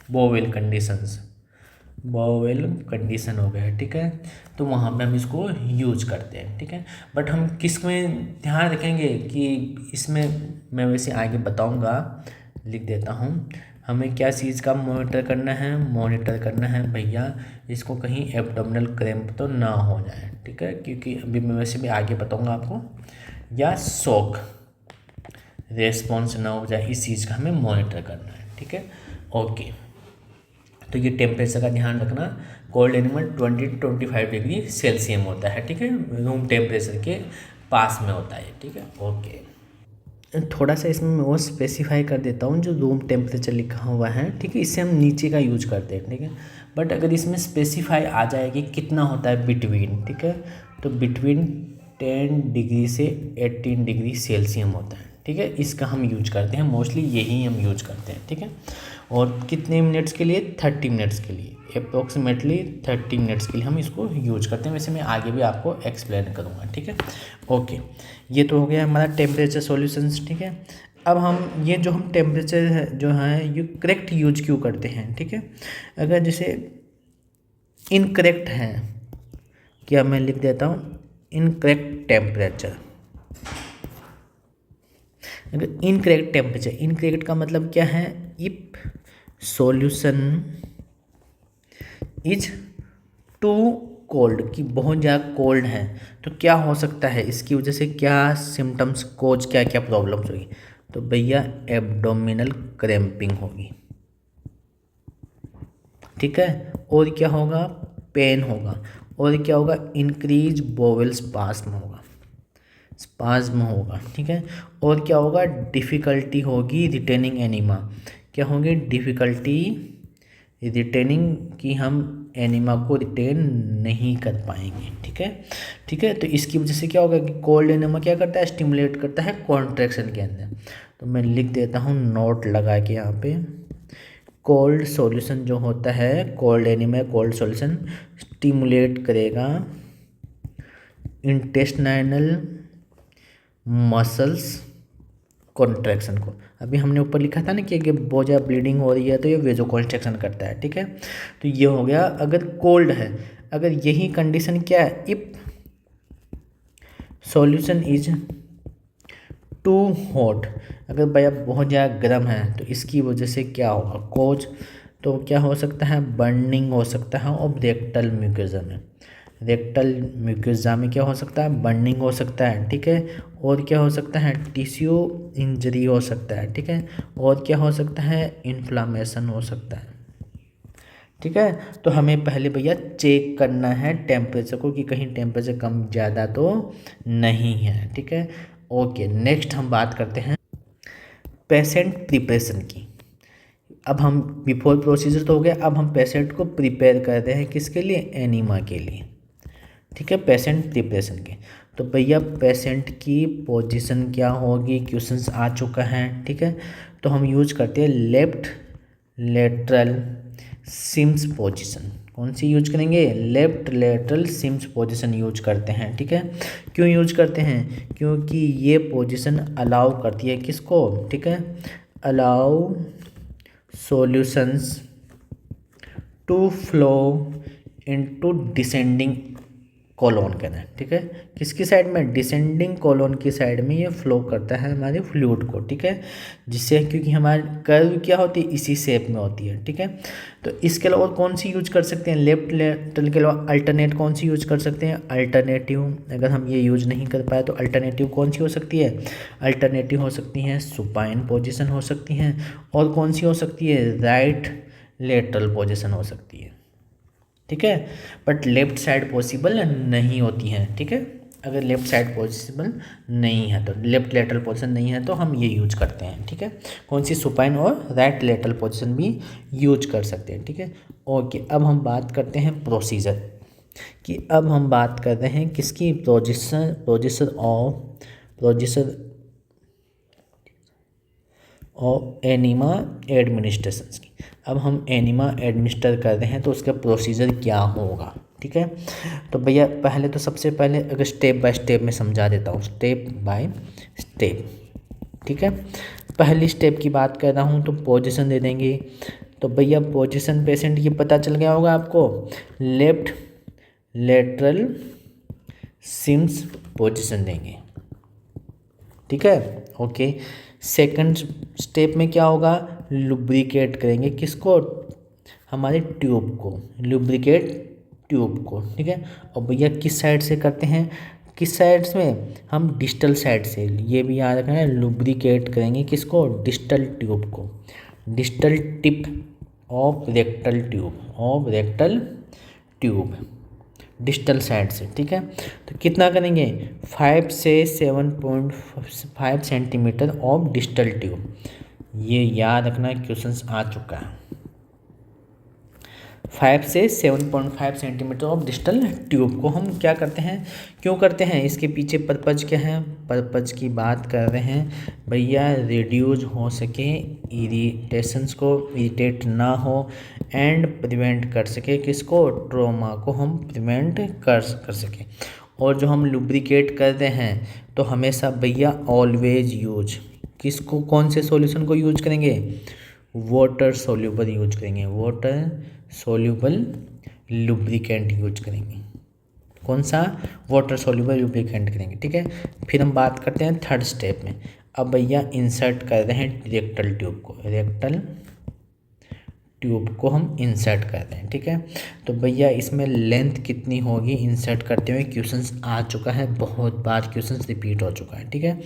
bowel conditions, bowel condition हो गया, ठीक है। तो वहाँ पे हम इसको यूज करते हैं, ठीक है। बट हम किस में ध्यान रखेंगे कि इसमें, मैं वैसे आगे बताऊँगा, लिख देता हूँ। हमें क्या चीज़ का मॉनिटर करना है, मॉनिटर करना है भैया इसको कहीं एब्डोमिनल क्रैम्प तो ना हो जाए, ठीक है, क्योंकि अभी मैं वैसे भी आगे बताऊँगा आपको, या शॉक रेस्पॉन्स ना हो जाए, इस चीज़ का हमें मॉनिटर करना है, ठीक है। ओके, तो ये टेम्परेचर का ध्यान रखना। कोल्ड एनिमल 20 to 25 डिग्री सेल्सियम होता है, ठीक है, रूम टेम्परेचर के पास में होता है, ठीक है। ओके, थोड़ा सा इसमें मैं और स्पेसिफाई कर देता हूँ, जो रूम टेम्परेचर लिखा हुआ है, ठीक है, इससे हम नीचे का यूज करते हैं, ठीक है। बट अगर इसमें स्पेसिफाई आ जाए कि कितना होता है बिटवीन, ठीक है, तो बिटवीन 10 डिग्री से 18 डिग्री सेल्सियम होता है, ठीक है, इसका हम यूज करते हैं, मोस्टली यही हम यूज करते हैं, ठीक है। और कितने मिनट्स के लिए, 30 मिनट्स के लिए, अप्रोक्सीमेटली 30 मिनट्स के लिए हम इसको यूज करते हैं। वैसे मैं आगे भी आपको एक्सप्लेन करूँगा, ठीक है। ओके, ये तो हो गया हमारा टेम्परेचर सॉल्यूशंस, ठीक है। अब हम ये जो हम टेम्परेचर है जो है ये करेक्ट यूज क्यों करते हैं, ठीक है। अगर जैसे इनकरेक्ट है, क्या मैं लिख देता हूँ इनकरेक्ट टेम्परेचर। अगर इनकरेक्ट टेम्परेचर, इनकरेक्ट का मतलब क्या है, if solution is too cold, कि बहुत ज़्यादा कोल्ड है तो क्या हो सकता है, इसकी वजह से क्या सिम्टम्स कोज, क्या क्या प्रॉब्लम्स होगी, तो भैया एब्डोमिनल क्रैम्पिंग होगी, ठीक है। और क्या होगा, पेन होगा। और क्या होगा, इंक्रीज बोवेल स्पास्म होगा, स्पाज्म होगा, ठीक है। और क्या होगा, डिफ़िकल्टी होगी रिटेनिंग एनिमा, क्या होगी डिफ़िकल्टी रिटेनिंग, कि हम एनिमा को रिटेन नहीं कर पाएंगे, ठीक है, ठीक है। तो इसकी वजह से क्या होगा कि कोल्ड एनिमा क्या करता है, स्टिमुलेट करता है कॉन्ट्रैक्शन के अंदर। तो मैं लिख देता हूँ नोट लगा के यहाँ पे, कोल्ड सॉल्यूशन जो होता है, cold enema cold solution stimulate करेगा इंटेस्टाइनल मसल्स कॉन्ट्रैक्शन को। अभी हमने ऊपर लिखा था ना कि बहुत ज़्यादा ब्लीडिंग हो रही है तो ये वेजो कॉन्ट्रैक्शन करता है, ठीक है। तो ये हो गया अगर कोल्ड है। अगर यही कंडीशन क्या है, if solution is too hot, अगर भैया बहुत ज़्यादा गर्म है तो इसकी वजह से क्या होगा, कोज, तो क्या हो सकता है, बर्निंग हो सकता है, और रेक्टल म्यूकोसा में, रेक्टल म्यूकोसा में क्या हो सकता है, बर्निंग हो सकता है, ठीक है। और क्या हो सकता है, टिश्यू इंजरी हो सकता है, ठीक है। और क्या हो सकता है, इन्फ्लामेशन हो सकता है, ठीक है। तो हमें पहले भैया चेक करना है टेम्परेचर को कि कहीं टेम्परेचर कम ज़्यादा तो नहीं है, ठीक है। ओके, नेक्स्ट हम बात करते हैं पेशेंट प्रिपरेशन की। अब हम बिफोर प्रोसीजर तो हो गया, अब हम पेशेंट को प्रिपेयर कर रहे हैं किसके लिए, एनीमा के लिए, ठीक है, पेशेंट प्रिपरेशन के। तो भैया पेशेंट की पोजीशन क्या होगी, क्वेश्चंस आ चुका है, ठीक है। तो हम यूज करते हैं लेफ्ट लेटरल सिम्स पोजीशन। कौन सी यूज करेंगे, left lateral Sims position use करते हैं, ठीक है। क्यों यूज करते हैं, क्योंकि ये पोजीशन अलाउ करती है किसको, ठीक है, allow solutions to flow into descending colon कहना है, ठीक है। किसकी साइड में, डिसेंडिंग कॉलोन की साइड में ये फ्लो करता है हमारे फ्लूइड को, ठीक है। जिससे क्योंकि हमारी कर्व क्या होती है, इसी शेप में होती है, ठीक है। तो इसके अलावा कौन सी यूज कर सकते हैं, लेफ्ट लेटरल के अलावा अल्टरनेट कौन सी यूज कर सकते हैं, अल्टरनेटिव। अगर हम ये यूज नहीं कर पाए तो अल्टरनेटिव कौन सी हो सकती है, अल्टरनेटिव हो सकती हैं सुपाइन पोजिशन हो सकती हैं, और कौन सी हो सकती है, राइट लेटरल पोजिशन हो सकती है, ठीक है। बट लेफ्ट साइड पॉसिबल नहीं होती हैं, ठीक है। अगर लेफ्ट साइड पॉसिबल नहीं है तो, लेफ्ट लेटरल पोजीशन नहीं है तो हम ये यूज करते हैं, ठीक है। कौन सी सुपाइन और राइट लेटरल पोजीशन भी यूज कर सकते हैं, ठीक है। ओके, अब हम बात करते हैं प्रोसीजर कि, अब हम बात कर रहे हैं किसकी, प्रोसीजर ऑफ एनिमा एडमिनिस्ट्रेशन की। अब हम एनिमा एडमिनिस्टर कर रहे हैं तो उसका प्रोसीजर क्या होगा, ठीक है। तो भैया पहले तो सबसे पहले अगर स्टेप बाय स्टेप में समझा देता हूँ, स्टेप बाय स्टेप, ठीक है। पहली स्टेप की बात कर रहा हूँ तो पोजीशन दे देंगे, तो भैया पोजीशन पेशेंट की पता चल गया होगा आपको, लेफ्ट लेटरल सिम्स पोजीशन देंगे, ठीक है। ओके, सेकंड स्टेप में क्या होगा, लुब्रिकेट करेंगे किसको, हमारे ट्यूब को, लुब्रिकेट ट्यूब को, ठीक है। और भैया किस साइड से करते हैं, किस साइड में, हम डिस्टल साइड से, ये भी याद रखना है, लुब्रिकेट करेंगे किसको, डिस्टल ट्यूब को, distal tip of rectal tube, of rectal tube, distal side से, ठीक है। तो कितना करेंगे, 5 से 7.5 सेंटीमीटर ऑफ डिस्टल ट्यूब, ये याद रखना क्वेश्चंस आ चुका है। 5 से 7.5 सेंटीमीटर ऑफ डिस्टल ट्यूब को हम क्या करते हैं, क्यों करते हैं, इसके पीछे पर्पज क्या है, पर्पज की बात कर रहे हैं भैया, रिड्यूज हो सके, इरिटेशंस को, इरिटेट ना हो, एंड प्रिवेंट कर सके किसको, ट्रोमा को हम प्रिवेंट कर सके। और जो हम लुब्रिकेट करते हैं तो हमेशा भैया ऑलवेज यूज किसको, कौन से सॉल्यूशन को यूज करेंगे, वाटर सोल्यूबल यूज करेंगे, वाटर सोल्यूबल लुब्रिकेंट यूज करेंगे, कौन सा, वाटर सोल्यूबल लुब्रिकेंट करेंगे, ठीक है। फिर हम बात करते हैं थर्ड स्टेप में, अब भैया इंसर्ट कर रहे हैं रेक्टल ट्यूब को, रेक्टल ट्यूब को हम इंसर्ट कर रहे हैं, ठीक है। तो भैया इसमें लेंथ कितनी होगी, इंसर्ट करते हुए क्वेश्चंस आ चुका है, बहुत बार क्वेश्चंस रिपीट हो चुका है, ठीक है।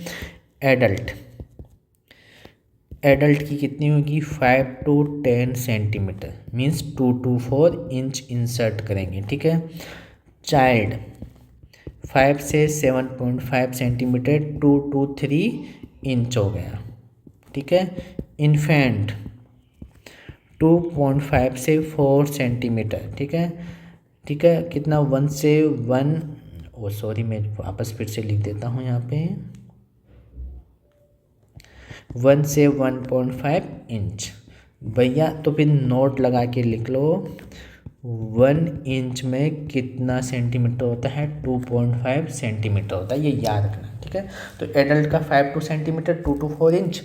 एडल्ट की कितनी होगी, 5 to 10 centimetre, means 2 to 4 inch insert करेंगे, ठीक है। चाइल्ड 5 से 7.5 सेंटीमीटर, 2 to 3 इंच हो गया, ठीक है। इन्फेंट 2.5 से 4 सेंटीमीटर, ठीक है, ठीक है। कितना, 1 से 1, ओ सॉरी मैं वापस फिर से लिख देता हूँ यहाँ पे, 1 से 1.5 इंच भैया, तो फिर नोट लगा के लिख लो, 1 इंच में कितना सेंटीमीटर होता है, 2.5 सेंटीमीटर होता है, ये याद रखना, ठीक है। तो एडल्ट का 5 to centimetre, 2 to 4 inch,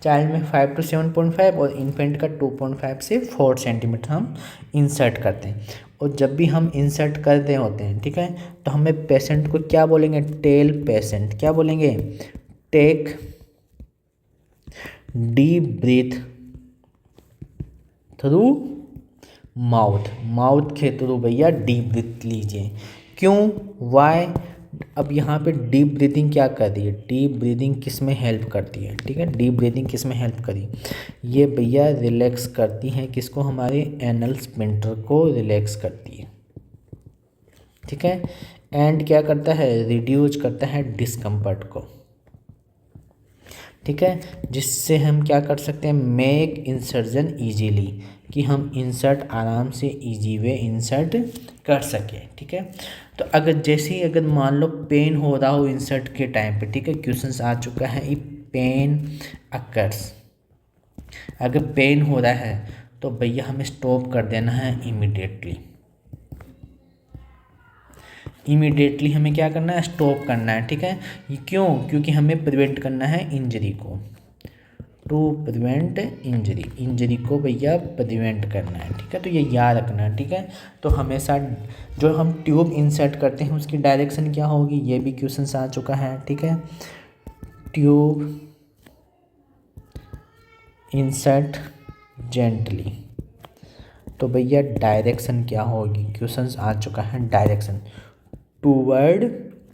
child में 5 to 7.5 और इन्फेंट का 2.5 से 4 सेंटीमीटर हम इंसर्ट करते हैं। और जब भी हम इंसर्ट करते होते हैं, ठीक है, तो हमें पेशेंट को क्या बोलेंगे, टेल पेशेंट, क्या बोलेंगे, take deep breath through mouth, mouth के थ्रू भैया डीप ब्रीथ लीजिए, क्यों, वाई, अब यहाँ पे डीप ब्रीदिंग क्या कर रही है, डीप ब्रीदिंग किस में हेल्प करती है, ठीक है, डीप ब्रीदिंग किस में हेल्प करी, ये भैया रिलैक्स करती है किसको, हमारे एनल स्फिंक्टर को रिलैक्स करती है, ठीक है। एंड क्या करता है, रिड्यूस करता है डिस्कम्फर्ट को, ठीक है, जिससे हम क्या कर सकते हैं, मेक इंसर्जन इजीली, कि हम इंसर्ट आराम से इजी वे इंसर्ट कर सकें, ठीक है। तो अगर जैसे ही अगर मान लो पेन हो रहा हो इंसर्ट के टाइम पे, ठीक है, क्वेश्चंस आ चुका है, इफ पेन अकर्स, अगर पेन हो रहा है तो भैया हमें स्टॉप कर देना है इमीडिएटली हमें क्या करना है, स्टॉप करना है, ठीक है। ये क्यों, क्योंकि हमें प्रिवेंट करना है इंजरी को, टू प्रिवेंट इंजरी को भैया प्रिवेंट करना है, ठीक है। तो ये याद रखना है, ठीक है। तो हमेशा जो हम ट्यूब इंसर्ट करते हैं उसकी डायरेक्शन क्या होगी, ये भी क्वेश्चन आ चुका है, ठीक है। ट्यूब इंसर्ट जेंटली, तो भैया डायरेक्शन क्या होगी, क्वेश्चन आ चुका है, डायरेक्शन टूवर्ड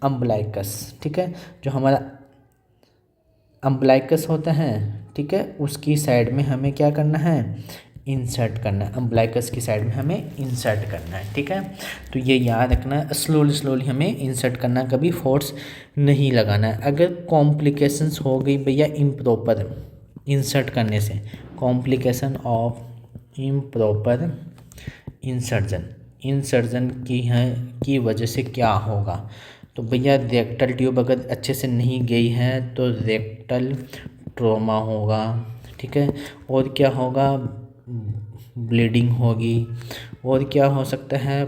अम्बलाइकस, ठीक है, जो हमारा अम्बलाइकस होता है, ठीक है, उसकी साइड में हमें क्या करना है, इंसर्ट करना है, अम्बलाइकस की साइड में हमें इंसर्ट करना है, ठीक है। तो ये याद रखना है, स्लोली हमें इंसर्ट करना, कभी फोर्स नहीं लगाना है। अगर कॉम्प्लिकेशंस हो गई भैया इम्प्रॉपर इंसर्ट करने से, कॉम्प्लिकेशन ऑफ इम्प्रॉपर इंसर्जन की वजह से क्या होगा, तो भैया रेक्टल ट्यूब अगर अच्छे से नहीं गई है तो रेक्टल ट्रॉमा होगा, ठीक है। और क्या होगा, ब्लीडिंग होगी, और क्या हो सकता है,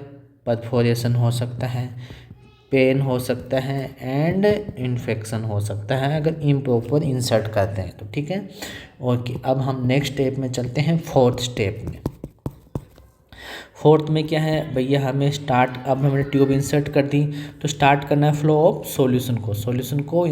परफोरेशन हो सकता है, पेन हो सकता है एंड इन्फेक्शन हो सकता है अगर इम्प्रॉपर इंसर्ट करते हैं तो, ठीक है। ओके, अब हम नेक्स्ट स्टेप में चलते हैं, फोर्थ स्टेप में। फोर्थ में क्या है भैया, हमें स्टार्ट, अब हमने ट्यूब इंसर्ट कर दी तो स्टार्ट करना है फ्लो ऑफ सॉल्यूशन को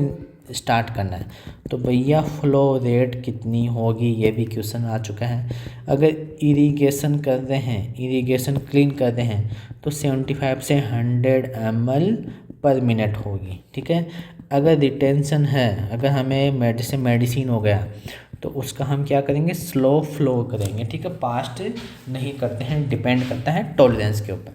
स्टार्ट करना है। तो भैया फ्लो रेट कितनी होगी, ये भी क्वेश्चन आ चुका है। अगर इरिगेशन कर रहे हैं, इरिगेशन क्लीन कर रहे हैं तो 75 से 100 ml पर मिनट होगी, ठीक है। अगर रिटेंशन है, अगर हमें मेडिसिन हो गया तो उसका हम क्या करेंगे, स्लो फ्लो करेंगे, ठीक है। फास्ट नहीं करते हैं, डिपेंड करता है टॉलरेंस के ऊपर।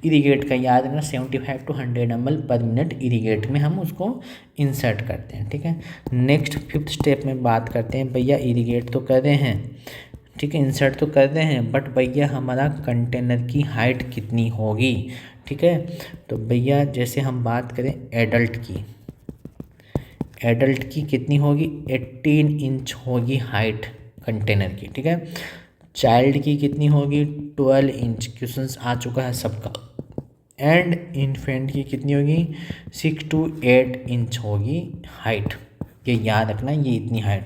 इरीगेट का याद रखना, 75 to 100 ml पर मिनट इरीगेट में हम उसको इंसर्ट करते हैं, ठीक है। नेक्स्ट फिफ्थ स्टेप में बात करते हैं, भैया इरीगेट तो कर रहे हैं, ठीक है, इंसर्ट तो कर रहे हैं, बट भैया हमारा कंटेनर की हाइट कितनी होगी, ठीक है। तो भैया जैसे हम बात करें एडल्ट की कितनी होगी, 18 इंच होगी हाइट कंटेनर की, ठीक है। चाइल्ड की कितनी होगी, 12 इंच, क्वेश्चंस आ चुका है सबका। एंड इन्फेंट की कितनी होगी, 6 to 8 इंच होगी हाइट। ये याद रखना, ये इतनी हाइट,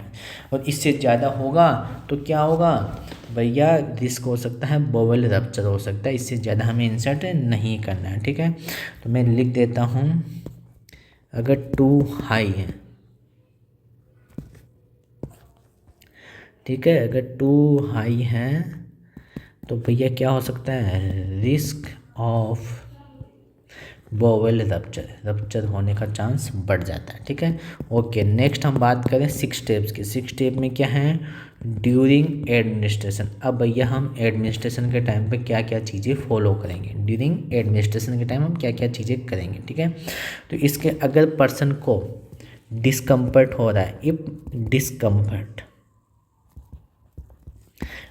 और इससे ज़्यादा होगा तो क्या होगा भैया, रिस्क हो सकता है, बॉवल रप्चर हो सकता है, इससे ज़्यादा हमें इंसर्ट नहीं करना है, ठीक है। तो मैं लिख देता हूँ, अगर 2 हाई है, ठीक है, अगर 2 हाई है तो भैया क्या हो सकता है, रिस्क ऑफ बॉवल रप्चर होने का चांस बढ़ जाता है, ठीक है। ओके, नेक्स्ट हम बात करें 6 स्टेप्स की। 6 स्टेप में क्या है, ड्यूरिंग एडमिनिस्ट्रेशन। अब भैया हम एडमिनिस्ट्रेशन के टाइम पे क्या क्या चीज़ें फॉलो करेंगे, ड्यूरिंग एडमिनिस्ट्रेशन के टाइम हम क्या क्या चीज़ें करेंगे, ठीक है। तो इसके अगर पर्सन को डिस्कम्फर्ट हो रहा है, इफ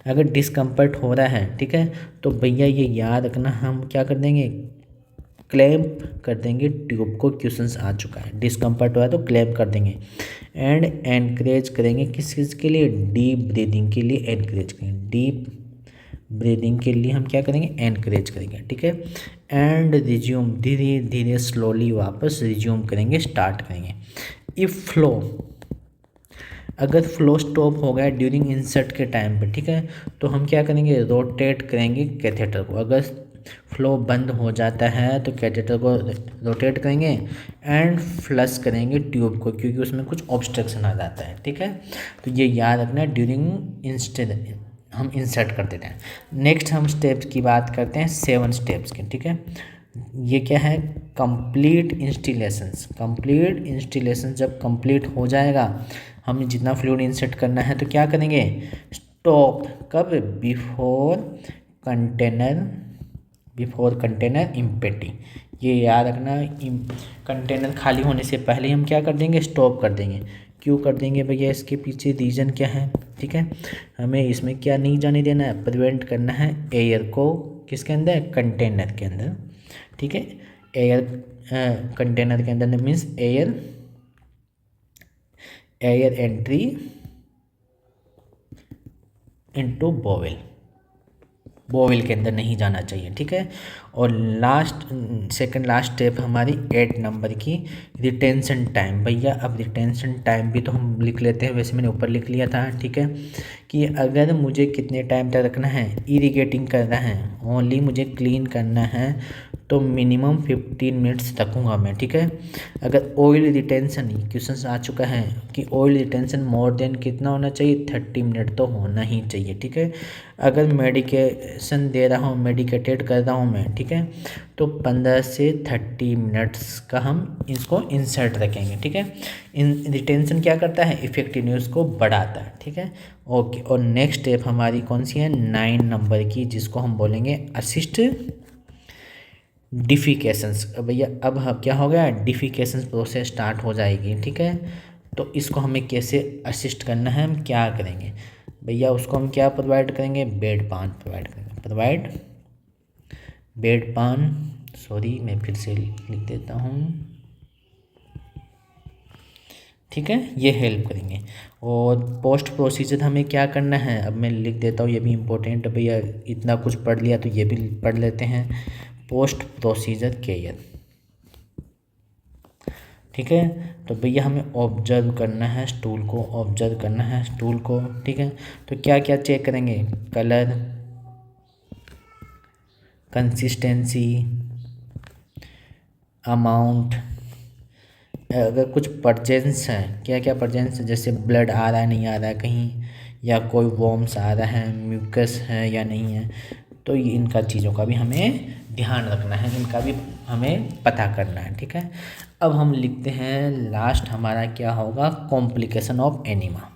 अगर डिस्कम्फर्ट हो रहा है, ठीक है, तो भैया ये याद रखना, हम क्या कर देंगे, क्लैंप कर देंगे ट्यूब को, क्वेश्चंस आ चुका है, डिस्कम्फर्ट हो रहा है तो क्लैंप कर देंगे। एंड एनकरेज करेंगे किस चीज़ के लिए, डीप ब्रीदिंग के लिए एनकरेज करेंगे, डीप ब्रीदिंग के लिए हम क्या करेंगे, एनकरेज करेंगे, ठीक है। एंड रिज्यूम, धीरे धीरे स्लोली वापस रिज्यूम करेंगे, स्टार्ट करेंगे। इफ़ फ्लो, अगर फ्लो स्टॉप हो गया ड्यूरिंग इंसर्ट के टाइम पे, ठीक है, तो हम क्या करेंगे, रोटेट करेंगे कैथेटर को। अगर फ्लो बंद हो जाता है तो कैथेटर को रोटेट करेंगे एंड फ्लश करेंगे ट्यूब को, क्योंकि उसमें कुछ ऑब्स्ट्रक्शन आ जाता है, ठीक है। तो ये याद रखना, ड्यूरिंग हम इंसर्ट कर देते हैं। नेक्स्ट हम स्टेप्स की बात करते हैं, 7 स्टेप्स के, ठीक है। ये क्या है, कंप्लीट इंस्टिलेशन जब कंप्लीट हो जाएगा, हमें जितना फ्लूइड इंसर्ट करना है तो क्या करेंगे, स्टॉप, कब, बिफोर कंटेनर इम्पेटी। ये याद रखना, कंटेनर खाली होने से पहले हम क्या कर देंगे, स्टॉप कर देंगे। क्यों कर देंगे भैया, इसके पीछे रीज़न क्या है, ठीक है। हमें इसमें क्या नहीं जाने देना है, प्रिवेंट करना है एयर को, किसके अंदर, कंटेनर के अंदर, ठीक है। एयर कंटेनर के अंदर means air entry into bowel के अंदर नहीं जाना चाहिए, ठीक है। और सेकंड लास्ट स्टेप हमारी 8 नंबर की, रिटेंशन टाइम। भैया अब रिटेंशन टाइम भी तो हम लिख लेते हैं, वैसे मैंने ऊपर लिख लिया था, ठीक है, कि अगर मुझे कितने टाइम तक रखना है, इरिगेटिंग करना है, ओनली मुझे क्लीन करना है तो मिनिमम 15 मिनट्स रखूँगा मैं, ठीक है। अगर ऑयल रिटेंशन, क्वेश्चन आ चुका है कि ऑयल रिटेंशन मोर देन कितना होना चाहिए, 30 मिनट तो होना ही चाहिए, ठीक है। अगर मेडिकेशन दे रहा हूँ, मेडिकेटेड कर रहा हूँ मैं, ठीक है, तो 15 से 30 मिनट्स का हम इसको इंसर्ट रखेंगे, ठीक है। इन रिटेंशन क्या करता है, इफेक्टिवनेस को बढ़ाता है, ठीक है। ओके, और नेक्स्ट स्टेप हमारी कौन सी है, 9 नंबर की, जिसको हम बोलेंगे असिस्ट डिफिकेशंस। भैया अब क्या हो गया, डिफिकेशंस प्रोसेस स्टार्ट हो जाएगी, ठीक है। तो इसको हमें कैसे असिस्ट करना है, हम क्या करेंगे भैया, उसको हम क्या प्रोवाइड करेंगे, बेड पान प्रोवाइड करेंगे, बेड पान, सॉरी मैं फिर से लिख देता हूँ, ठीक है, ये हेल्प करेंगे। और पोस्ट प्रोसीजर हमें क्या करना है, अब मैं लिख देता हूँ, ये भी इम्पोर्टेंट है भैया, इतना कुछ पढ़ लिया तो ये भी पढ़ लेते हैं। पोस्ट प्रोसीजर केयर, ठीक है। तो भैया हमें ऑब्जर्व करना है स्टूल को, ऑब्जर्व करना है स्टूल को, ठीक है। तो क्या क्या चेक करेंगे, कलर, कंसिस्टेंसी, अमाउंट, अगर कुछ परजेंस हैं, क्या क्या परजेंस है, जैसे ब्लड आ रहा है नहीं आ रहा है कहीं, या कोई वॉर्म्स आ रहा है, म्यूकस है या नहीं है, तो ये इनका चीज़ों का भी हमें ध्यान रखना है, इनका भी हमें पता करना है, ठीक है। अब हम लिखते हैं लास्ट हमारा क्या होगा, कॉम्प्लिकेशन ऑफ एनीमा।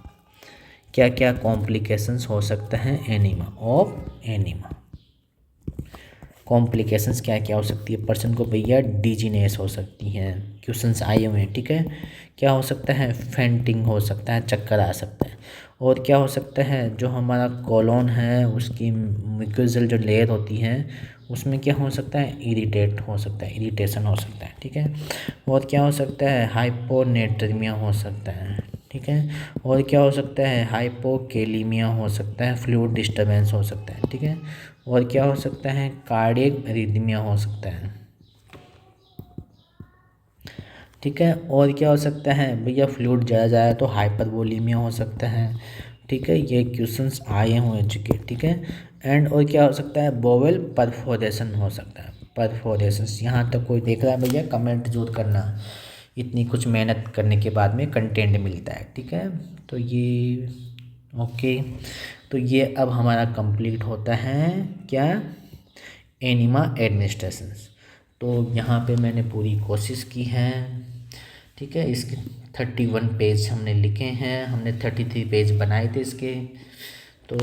क्या क्या कॉम्प्लिकेशंस हो सकते हैं एनीमा ऑफ एनीमा। कॉम्प्लिकेशंस क्या क्या हो सकती है, पर्सन को भैया डिजीनेस हो सकती हैं, क्वेश्चंस आए हुए हैं, ठीक है। क्या हो सकता है, फेंटिंग हो सकता है, चक्कर आ सकता है। और क्या हो सकता है, जो हमारा कॉलोन है उसकी म्यूकोजल जो लेयर होती है उसमें क्या हो सकता है, इरिटेट हो सकता है, इरिटेशन हो सकता है, ठीक है। और क्या हो सकता है, हाइपोनेट्रीमिया हो सकता है, ठीक है। और क्या हो सकता है, हाइपोकेलीमिया हो सकता है, फ्लूइड डिस्टर्बेंस हो सकता है, ठीक है। और क्या हो सकता है, कार्डियक अरिथमिया हो सकता है, ठीक है। और क्या हो सकता है भैया, फ्लूइड ज़्यादा जाए तो हाइपरवोलीमिया हो सकता है, ठीक है। ये क्वेश्चंस आए हुए चुके, ठीक है। एंड और क्या हो सकता है, बोवेल परफोरेशन हो सकता है, परफोरेशंस। यहाँ तक कोई देख रहा है भैया कमेंट जरूर करना, इतनी कुछ मेहनत करने के बाद में कंटेंट मिलता है, ठीक है। तो ये ओके, तो ये अब हमारा कंप्लीट होता है क्या, एनिमा एडमिनिस्ट्रेशंस। तो यहाँ पे मैंने पूरी कोशिश की है, ठीक है। इसके 31 पेज हमने लिखे हैं, हमने 33 पेज बनाए थे इसके, तो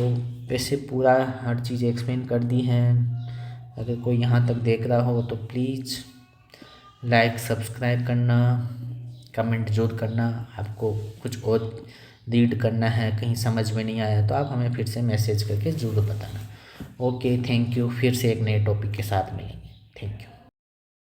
वैसे पूरा हर चीज़ एक्सप्लेन कर दी है। अगर कोई यहाँ तक देख रहा हो तो प्लीज़ लाइक सब्सक्राइब करना, कमेंट जरूर करना। आपको कुछ और रीड करना है, कहीं समझ में नहीं आया तो आप हमें फिर से मैसेज करके ज़रूर बताना। Okay, thank you. फिर से एक नए टॉपिक के साथ मिलेंगे। Thank you.